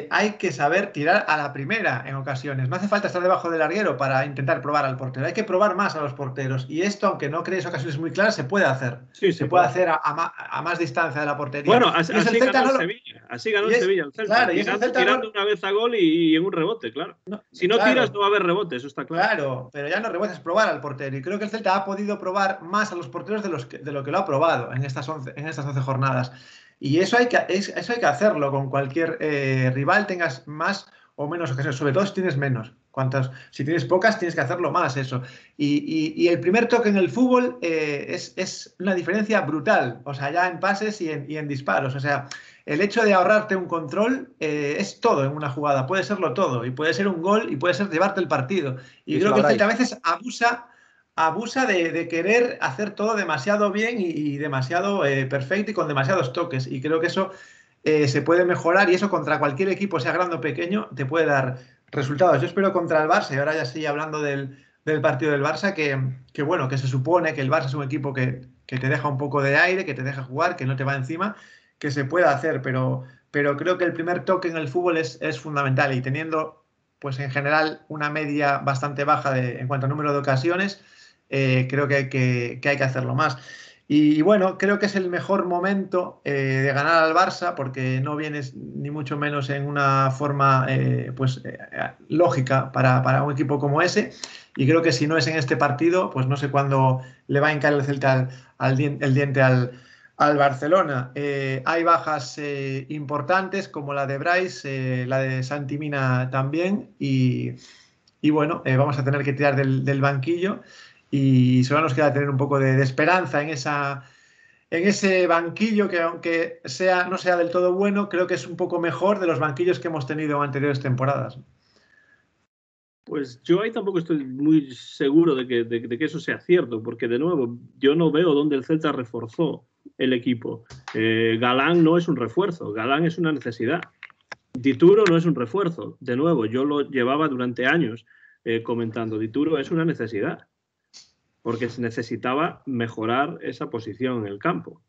Hay que saber tirar a la primera en ocasiones. No hace falta estar debajo del larguero para intentar probar al portero. Hay que probar más a los porteros. Y esto, aunque no crees ocasiones muy claras, se puede hacer. Sí, se puede hacer a más distancia de la portería. Bueno, así ganó el Sevilla. Así ganó el Sevilla. El Celta. Claro, tirando una vez a gol y en un rebote, claro. Si no tiras, no va a haber rebote, eso está claro. Claro, pero ya no rebotes, probar al portero. Y creo que el Celta ha podido probar más a los porteros de lo que lo ha probado en estas 11 jornadas. Y eso hay que hacerlo con cualquier rival, tengas más o menos ocasiones, sobre todo si tienes menos. Si tienes pocas, tienes que hacerlo más, eso. Y el primer toque en el fútbol es una diferencia brutal, o sea, ya en pases y en disparos. O sea, el hecho de ahorrarte un control es todo en una jugada, puede serlo todo, y puede ser un gol y puede ser llevarte el partido. Y creo que el Celta a veces abusa de querer hacer todo demasiado bien y demasiado perfecto y con demasiados toques. Y creo que eso se puede mejorar, y eso contra cualquier equipo, sea grande o pequeño, te puede dar resultados. Yo espero contra el Barça, y ahora ya sí hablando del partido del Barça, que bueno, que se supone que el Barça es un equipo que te deja un poco de aire, que te deja jugar, que no te va encima, que se pueda hacer, pero creo que el primer toque en el fútbol es fundamental, y teniendo pues en general una media bastante baja en cuanto a número de ocasiones, creo que hay que hacerlo más. Y bueno, creo que es el mejor momento de ganar al Barça, porque no vienes ni mucho menos en una forma lógica para un equipo como ese, y creo que si no es en este partido, pues no sé cuándo le va a hincar el Celta el diente al Barcelona. Hay bajas importantes como la de Bryce, la de Santi Mina también, y bueno, vamos a tener que tirar del banquillo. Y solo nos queda tener un poco de esperanza en ese banquillo, que aunque no sea del todo bueno, creo que es un poco mejor de los banquillos que hemos tenido en anteriores temporadas. Pues yo ahí tampoco estoy muy seguro de que eso sea cierto, porque de nuevo, yo no veo dónde el Celta reforzó el equipo. Galán no es un refuerzo, Galán es una necesidad. Dituro no es un refuerzo. De nuevo, yo lo llevaba durante años comentando, Dituro es una necesidad, porque se necesitaba mejorar esa posición en el campo.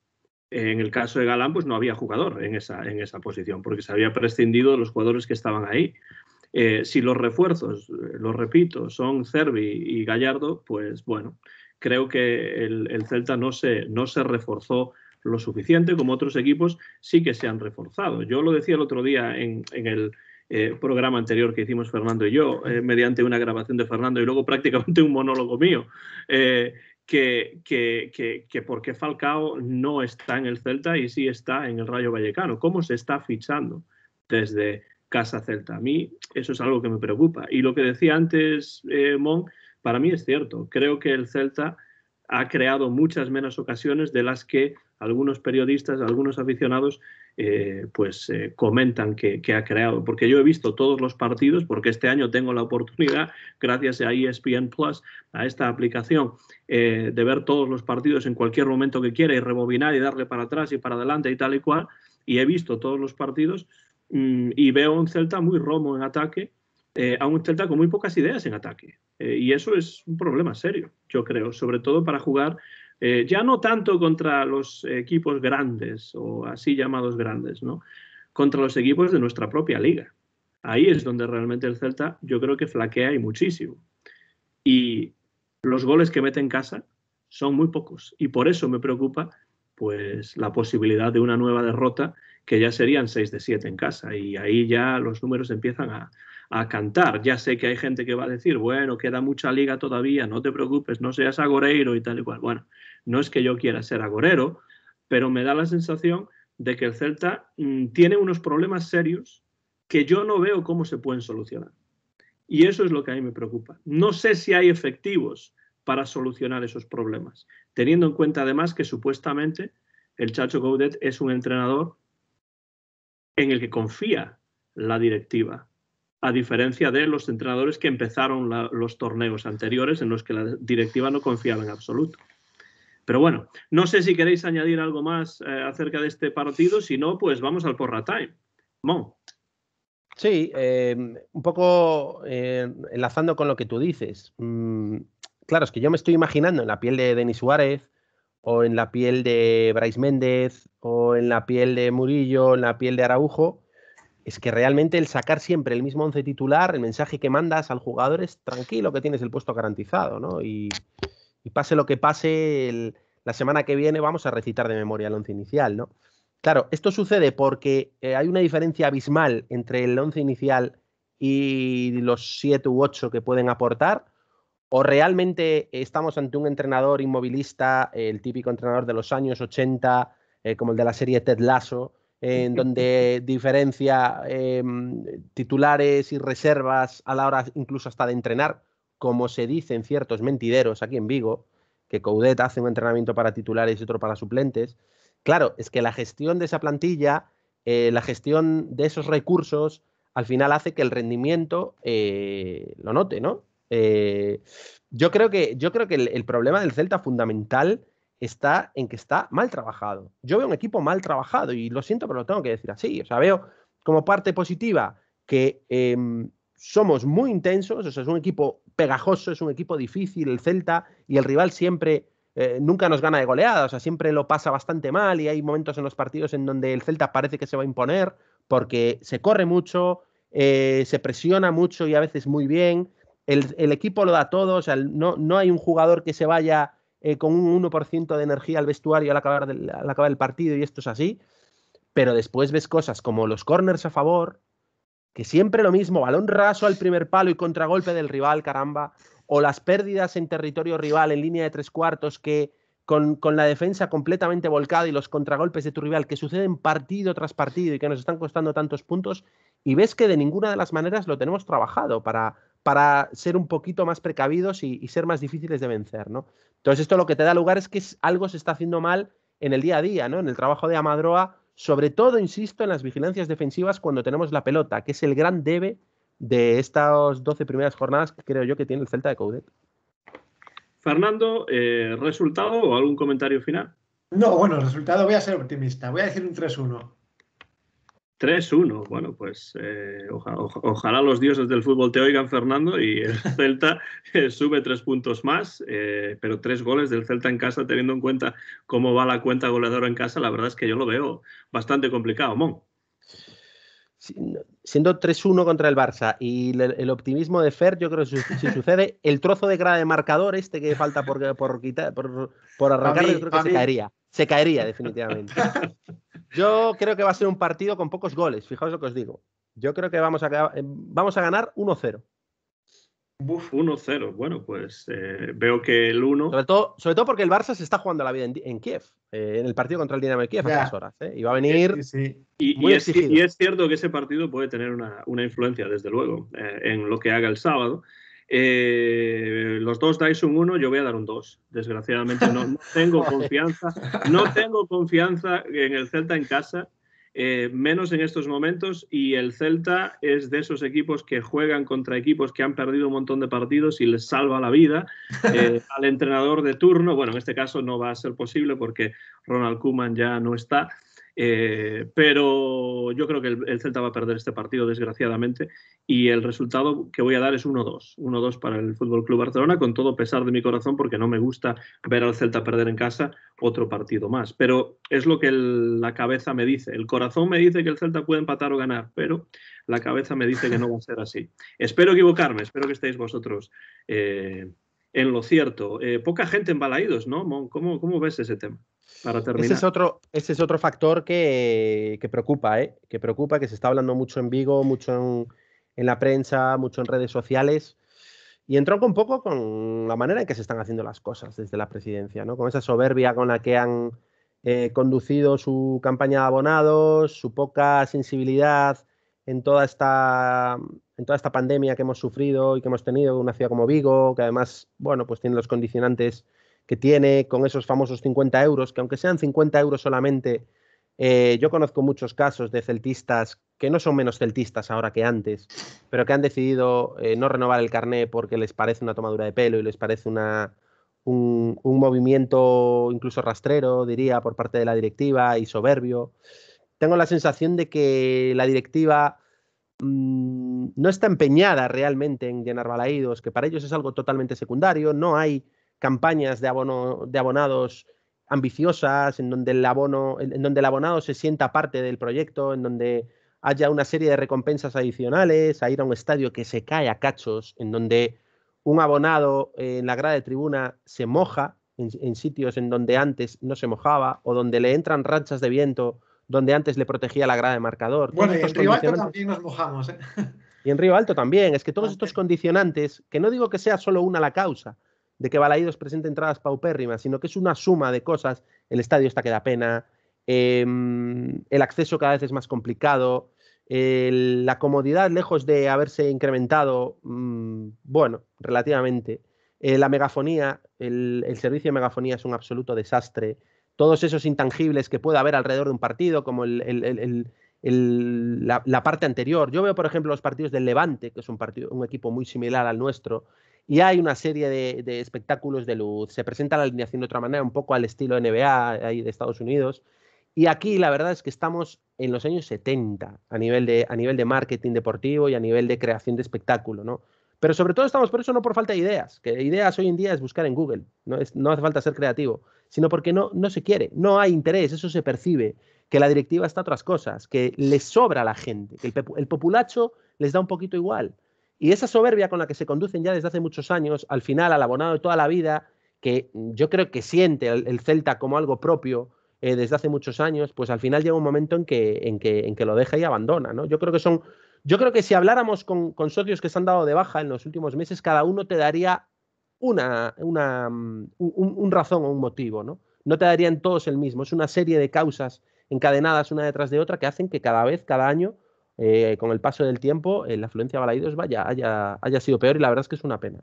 En el caso de Galán, pues no había jugador en esa posición, porque se había prescindido de los jugadores que estaban ahí. Si los refuerzos, lo repito, son Cervi y Gallardo, pues bueno, creo que el Celta no se reforzó lo suficiente, como otros equipos sí que se han reforzado. Yo lo decía el otro día en el programa anterior que hicimos Fernando y yo, mediante una grabación de Fernando y luego prácticamente un monólogo mío, que por qué Falcao no está en el Celta y sí está en el Rayo Vallecano. ¿Cómo se está fichando desde Casa Celta? A mí eso es algo que me preocupa. Y lo que decía antes Mon, para mí es cierto. Creo que el Celta ha creado muchas menos ocasiones de las que algunos periodistas, algunos aficionados comentan que ha creado. Porque yo he visto todos los partidos, porque este año tengo la oportunidad, gracias a ESPN Plus, a esta aplicación, de ver todos los partidos en cualquier momento que quiera y rebobinar y darle para atrás y para adelante y tal y cual. Y he visto todos los partidos y veo a un Celta muy romo en ataque, a un Celta con muy pocas ideas en ataque. Y eso es un problema serio, yo creo, sobre todo para jugar ya no tanto contra los equipos grandes o así llamados grandes, ¿no? Contra los equipos de nuestra propia liga. Ahí es donde realmente el Celta yo creo que flaquea y muchísimo. Y los goles que mete en casa son muy pocos. Y por eso me preocupa pues la posibilidad de una nueva derrota, que ya serían 6 de 7 en casa. Y ahí ya los números empiezan a cantar. Ya sé que hay gente que va a decir, bueno, queda mucha liga todavía, no te preocupes, no seas agoreiro y tal y cual. Bueno, no es que yo quiera ser agorero, pero me da la sensación de que el Celta tiene unos problemas serios que yo no veo cómo se pueden solucionar. Y eso es lo que a mí me preocupa. No sé si hay efectivos para solucionar esos problemas, teniendo en cuenta además que supuestamente el Chacho Coudet es un entrenador en el que confía la directiva, a diferencia de los entrenadores que empezaron los torneos anteriores en los que la directiva no confiaba en absoluto. Pero bueno, no sé si queréis añadir algo más acerca de este partido, si no, pues vamos al Porra Time. Mon. Sí, un poco enlazando con lo que tú dices. Claro, es que yo me estoy imaginando en la piel de Denis Suárez, o en la piel de Brais Méndez, o en la piel de Murillo, en la piel de Araujo. Es que realmente el sacar siempre el mismo 11 titular, el mensaje que mandas al jugador es tranquilo, que tienes el puesto garantizado, ¿no? Y pase lo que pase, la semana que viene vamos a recitar de memoria el 11 inicial, ¿no? Claro, esto sucede porque hay una diferencia abismal entre el 11 inicial y los 7 u 8 que pueden aportar, o realmente estamos ante un entrenador inmovilista, el típico entrenador de los años 80, como el de la serie Ted Lasso, en donde diferencia titulares y reservas a la hora incluso hasta de entrenar, como se dicen ciertos mentideros aquí en Vigo, que Coudet hace un entrenamiento para titulares y otro para suplentes. Claro, es que la gestión de esa plantilla, la gestión de esos recursos, al final hace que el rendimiento lo note, ¿no? Yo creo que el problema del Celta fundamental está en que está mal trabajado. Yo veo un equipo mal trabajado y lo siento, pero lo tengo que decir así. O sea, veo como parte positiva que somos muy intensos, o sea, es un equipo pegajoso, es un equipo difícil el Celta, y el rival siempre nunca nos gana de goleada, o sea, siempre lo pasa bastante mal, y hay momentos en los partidos en donde el Celta parece que se va a imponer porque se corre mucho, se presiona mucho y a veces muy bien. El equipo lo da todo, o sea, no hay un jugador que se vaya con un 1% de energía al vestuario al acabar el partido, y esto es así. Pero después ves cosas como los corners a favor, que siempre lo mismo, balón raso al primer palo y contragolpe del rival, caramba, o las pérdidas en territorio rival en línea de 3/4, que con la defensa completamente volcada y los contragolpes de tu rival, que suceden partido tras partido y que nos están costando tantos puntos, y ves que de ninguna de las maneras lo tenemos trabajado para ser un poquito más precavidos y ser más difíciles de vencer, ¿no? Entonces esto lo que te da lugar es que algo se está haciendo mal en el día a día, ¿no? En el trabajo de Amadroa, sobre todo, insisto, en las vigilancias defensivas cuando tenemos la pelota, que es el gran debe de estas 12 primeras jornadas que creo yo que tiene el Celta de Coudet. Fernando, ¿resultado o algún comentario final? No, bueno, el resultado voy a ser optimista. Voy a decir un 3-1. 3-1. Bueno, pues ojalá los dioses del fútbol te oigan, Fernando, y el Celta sube 3 puntos más, pero 3 goles del Celta en casa, teniendo en cuenta cómo va la cuenta goleadora en casa, la verdad es que yo lo veo bastante complicado, Mon. Siendo 3-1 contra el Barça y el optimismo de Fer, yo creo que si sucede, el trozo de grada de marcador este que falta por arrancar, yo creo que se caería definitivamente. Yo creo que va a ser un partido con pocos goles, fijaos lo que os digo. Yo creo que vamos a ganar 1-0. 1-0, bueno, pues veo que el 1... Sobre todo porque el Barça se está jugando la vida en Kiev, en el partido contra el Dinamo de Kiev a estas horas, y va a venir muy exigido. Y es cierto que ese partido puede tener una influencia, desde luego, en lo que haga el sábado. Los dos dais un 1, yo voy a dar un 2. Desgraciadamente no tengo confianza. No tengo confianza en el Celta en casa. menos en estos momentos, y el Celta es de esos equipos que juegan contra equipos que han perdido un montón de partidos y les salva la vida al entrenador de turno. Bueno, en este caso no va a ser posible porque Ronald Koeman ya no está. Pero yo creo que el Celta va a perder este partido, desgraciadamente, y el resultado que voy a dar es 1-2. 1-2 para el Fútbol Club Barcelona, con todo pesar de mi corazón, porque no me gusta ver al Celta perder en casa otro partido más. Pero es lo que la cabeza me dice. El corazón me dice que el Celta puede empatar o ganar, pero la cabeza me dice que no va a ser así. Espero equivocarme, espero que estéis vosotros en lo cierto. Poca gente en Balaídos, ¿no, Mon? ¿Cómo ves ese tema? Para terminar. Ese es otro factor que preocupa, que preocupa, que se está hablando mucho en Vigo, mucho en la prensa, mucho en redes sociales, y entronca un poco con la manera en que se están haciendo las cosas desde la presidencia, ¿no? Con esa soberbia con la que han conducido su campaña de abonados, su poca sensibilidad en toda esta pandemia que hemos sufrido y que hemos tenido en una ciudad como Vigo, que además, bueno, pues tiene los condicionantes que tiene, con esos famosos 50 euros, que aunque sean 50 euros solamente, yo conozco muchos casos de celtistas que no son menos celtistas ahora que antes, pero que han decidido no renovar el carné porque les parece una tomadura de pelo y les parece un movimiento incluso rastrero, diría, por parte de la directiva, y soberbio. Tengo la sensación de que la directiva no está empeñada realmente en llenar Balaídos, que para ellos es algo totalmente secundario. No hay campañas de abonados ambiciosas en donde el abonado se sienta parte del proyecto, en donde haya una serie de recompensas adicionales, a ir a un estadio que se cae a cachos, en donde un abonado en la grada de tribuna se moja en sitios en donde antes no se mojaba, o donde le entran rachas de viento donde antes le protegía la grada de marcador. Bueno, y en Río Alto también nos mojamos, ¿eh? Y en Río Alto también. Es que todos estos condicionantes, que no digo que sea solo una la causa de que Balaídos presente entradas paupérrimas, sino que es una suma de cosas. El estadio está que da pena, el acceso cada vez es más complicado, la comodidad, lejos de haberse incrementado, bueno, relativamente. La megafonía, el servicio de megafonía es un absoluto desastre. Todos esos intangibles que puede haber alrededor de un partido, como la parte anterior. Yo veo, por ejemplo, los partidos del Levante, que es un equipo muy similar al nuestro, y hay una serie de espectáculos de luz. Se presenta la alineación de otra manera, un poco al estilo NBA ahí de Estados Unidos. Y aquí la verdad es que estamos en los años 70 a nivel de marketing deportivo y a nivel de creación de espectáculo, ¿no? Pero sobre todo estamos por eso, no por falta de ideas, que ideas hoy en día es buscar en Google, no hace falta ser creativo, sino porque no se quiere, no hay interés, eso se percibe, que la directiva está a otras cosas, que les sobra a la gente, que el populacho les da un poquito igual. Y esa soberbia con la que se conducen ya desde hace muchos años, al final al abonado de toda la vida, que yo creo que siente el Celta como algo propio desde hace muchos años, pues al final llega un momento en que lo deja y abandona, ¿no? Yo creo que si habláramos con socios que se han dado de baja en los últimos meses, cada uno te daría un razón o un motivo, ¿no? No te darían todos el mismo. Es una serie de causas encadenadas una detrás de otra que hacen que cada año, con el paso del tiempo, la afluencia a Balaídos haya sido peor, y la verdad es que es una pena.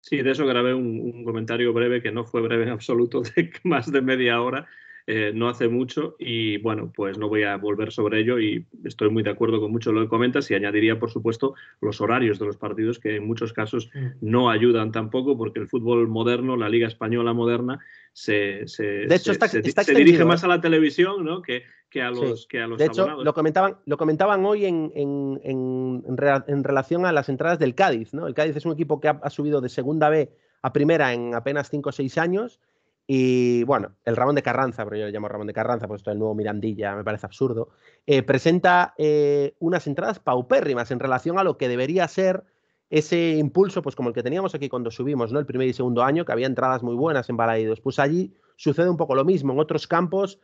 Sí, de eso grabé un comentario breve, que no fue breve en absoluto, de más de media hora, no hace mucho, y bueno, pues no voy a volver sobre ello, y estoy muy de acuerdo con mucho lo que comentas, y añadiría, por supuesto, los horarios de los partidos, que en muchos casos no ayudan tampoco, porque el fútbol moderno, la Liga Española moderna, se dirige más a la televisión, ¿no? que a los, sí. que a los de hecho, abonados. lo comentaban hoy en relación a las entradas del Cádiz, ¿no? El Cádiz es un equipo que ha subido de segunda B a primera en apenas 5 o 6 años. Y bueno, el Ramón de Carranza, pero yo le llamo Ramón de Carranza, pues esto es el nuevo Mirandilla, me parece absurdo, presenta unas entradas paupérrimas en relación a lo que debería ser ese impulso, pues como el que teníamos aquí cuando subimos, ¿no? El primer y segundo año, que había entradas muy buenas en Balaídos. Pues allí sucede un poco lo mismo. En otros campos,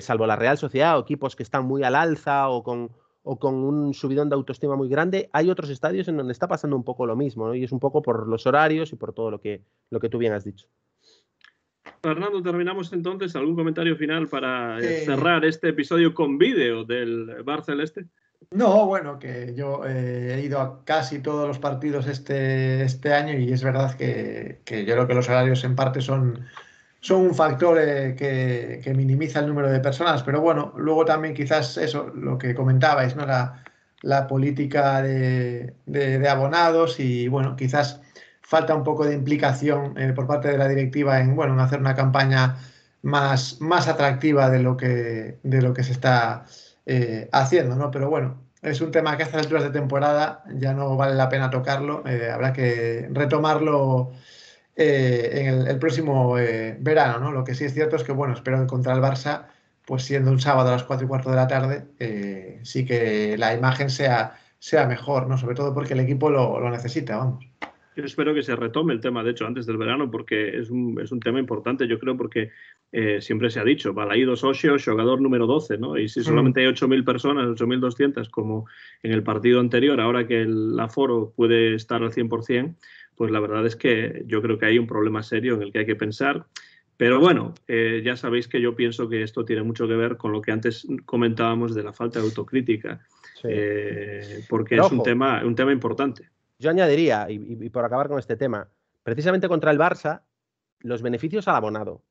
salvo la Real Sociedad o equipos que están muy al alza o con un subidón de autoestima muy grande, hay otros estadios en donde está pasando un poco lo mismo, ¿no? Y es un poco por los horarios y por todo lo que tú bien has dicho. Fernando, terminamos entonces. ¿Algún comentario final para cerrar este episodio con vídeo del Bar Celeste? No, bueno, que yo he ido a casi todos los partidos este año, y es verdad que yo creo que los horarios en parte son son un factor que minimiza el número de personas, pero bueno, luego también quizás eso, lo que comentabais, ¿no? La política de abonados y bueno, quizás falta un poco de implicación por parte de la directiva en, bueno, en hacer una campaña más atractiva de lo que se está haciendo, ¿no? Pero bueno, es un tema que a estas alturas de temporada ya no vale la pena tocarlo, habrá que retomarlo en el próximo verano, ¿no? Lo que sí es cierto es que, bueno, espero que contra el Barça, pues siendo un sábado a las 4:15 de la tarde, sí que la imagen sea mejor, ¿no? Sobre todo porque el equipo lo necesita, vamos. Yo espero que se retome el tema, de hecho, antes del verano, porque es un tema importante, yo creo, porque siempre se ha dicho, Balaídos Oxio, jugador número 12, ¿no? Y si solamente hay 8.000 personas, 8.200, como en el partido anterior, ahora que el aforo puede estar al 100%, pues la verdad es que yo creo que hay un problema serio en el que hay que pensar. Pero bueno, ya sabéis que yo pienso que esto tiene mucho que ver con lo que antes comentábamos de la falta de autocrítica, Sí. porque Pero es ojo, un tema importante. yo añadiría, y por acabar con este tema, precisamente contra el Barça, los beneficios al abonado.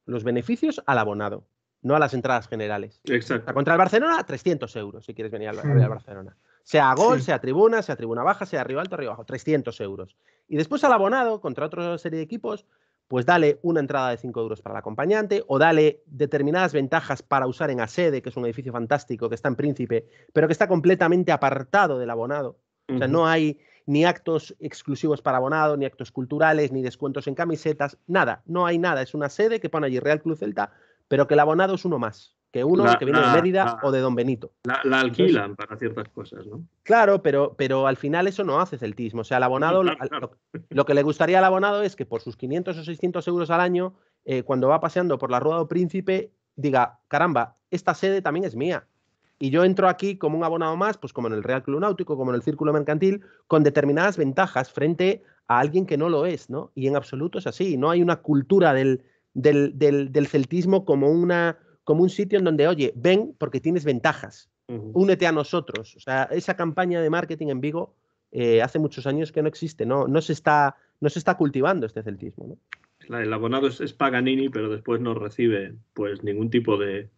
Los beneficios al abonado, no a las entradas generales. Exacto. O sea, contra el Barcelona, 300 euros si quieres venir al Barcelona. Sea gol, Sí. sea tribuna baja, sea arriba alto, arriba abajo, 300 euros. Y después al abonado, contra otra serie de equipos, pues dale una entrada de 5 euros para el acompañante o dale determinadas ventajas para usar en Asede, que es un edificio fantástico que está en Príncipe, pero que está completamente apartado del abonado. O sea, no hay ni actos exclusivos para abonado, ni actos culturales, ni descuentos en camisetas, nada, no hay nada. Es una sede que pone allí Real Club Celta, pero que el abonado es uno más, que uno que viene de Mérida o de Don Benito. La alquilan. Entonces, para ciertas cosas, ¿no? Claro, pero al final eso no hace celtismo. O sea, el abonado, claro. Lo que le gustaría al abonado es que por sus 500 o 600 euros al año, cuando va paseando por la Rueda del Príncipe, diga, caramba, esta sede también es mía. Y yo entro aquí como un abonado más, pues como en el Real Club Náutico, como en el Círculo Mercantil, con determinadas ventajas frente a alguien que no lo es, ¿no? Y en absoluto es así. No hay una cultura del celtismo como un sitio en donde, oye, ven porque tienes ventajas. Únete a nosotros. O sea, esa campaña de marketing en Vigo hace muchos años que no existe, no se está cultivando este celtismo, ¿no? El abonado es Paganini, pero después no recibe pues ningún tipo de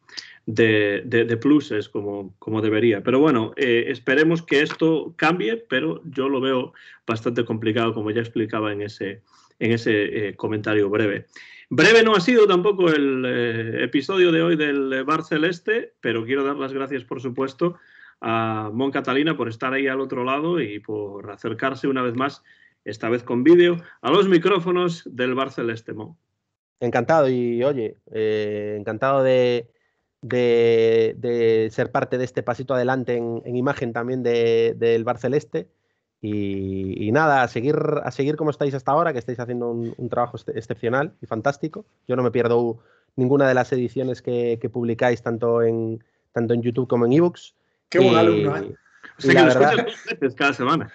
pluses como debería. Pero bueno, esperemos que esto cambie, pero yo lo veo bastante complicado, como ya explicaba en ese comentario breve. Breve no ha sido tampoco el episodio de hoy del Bar Celeste, pero quiero dar las gracias, por supuesto, a Mon Catalina por estar ahí al otro lado y por acercarse una vez más, esta vez con vídeo, a los micrófonos del Bar Celeste, Mon. Encantado y, oye, encantado de ser parte de este pasito adelante en imagen también del Bar Celeste. Y nada, a seguir como estáis hasta ahora, que estáis haciendo un trabajo excepcional y fantástico. Yo no me pierdo ninguna de las ediciones que publicáis, tanto en YouTube como en ebooks. Qué buen alumno, ¿eh? O sea, que lo escuchas 2 veces cada semana.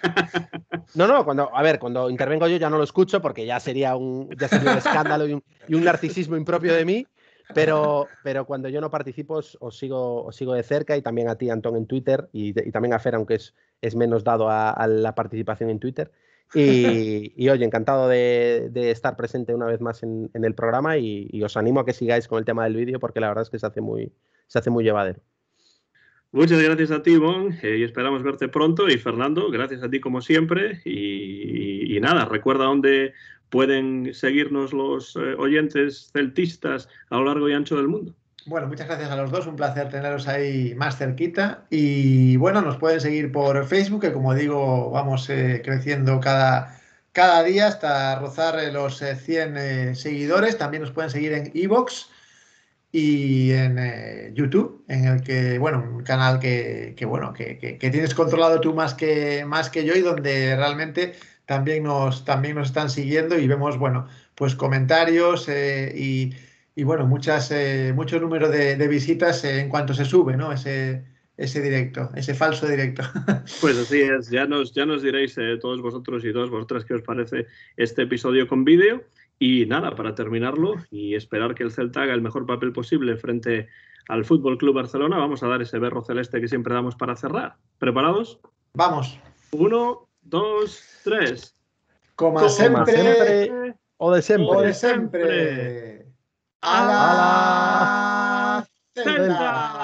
No, cuando intervengo yo ya no lo escucho porque ya sería un escándalo y un narcisismo impropio de mí. Pero cuando yo no participo os sigo de cerca, y también a ti, Antón, en Twitter, y también a Fer, aunque es menos dado a la participación en Twitter. Y oye, encantado de estar presente una vez más en el programa, y os animo a que sigáis con el tema del vídeo, porque la verdad es que se hace muy llevadero. Muchas gracias a ti, Mon, y esperamos verte pronto. Y Fernando, gracias a ti como siempre. Y nada, recuerda dónde pueden seguirnos los oyentes celtistas a lo largo y ancho del mundo. Bueno, muchas gracias a los dos, un placer teneros ahí más cerquita. Y bueno, nos pueden seguir por Facebook, que como digo, vamos creciendo cada día hasta rozar los 100 seguidores. También nos pueden seguir en iVoox y en YouTube, en el que, bueno, un canal que tienes controlado tú más que yo, y donde realmente también nos están siguiendo y vemos, bueno, pues comentarios y bueno, mucho número de visitas en cuanto se sube, ¿no? Ese directo, ese falso directo. Pues así es, ya nos diréis todos vosotros y todas vosotras qué os parece este episodio con vídeo. Y nada, para terminarlo y esperar que el Celta haga el mejor papel posible frente al Fútbol Club Barcelona, vamos a dar ese berro celeste que siempre damos para cerrar. ¿Preparados? Vamos. 1, 2, 3. Como siempre, o de siempre. O de siempre. ¡A la Celta!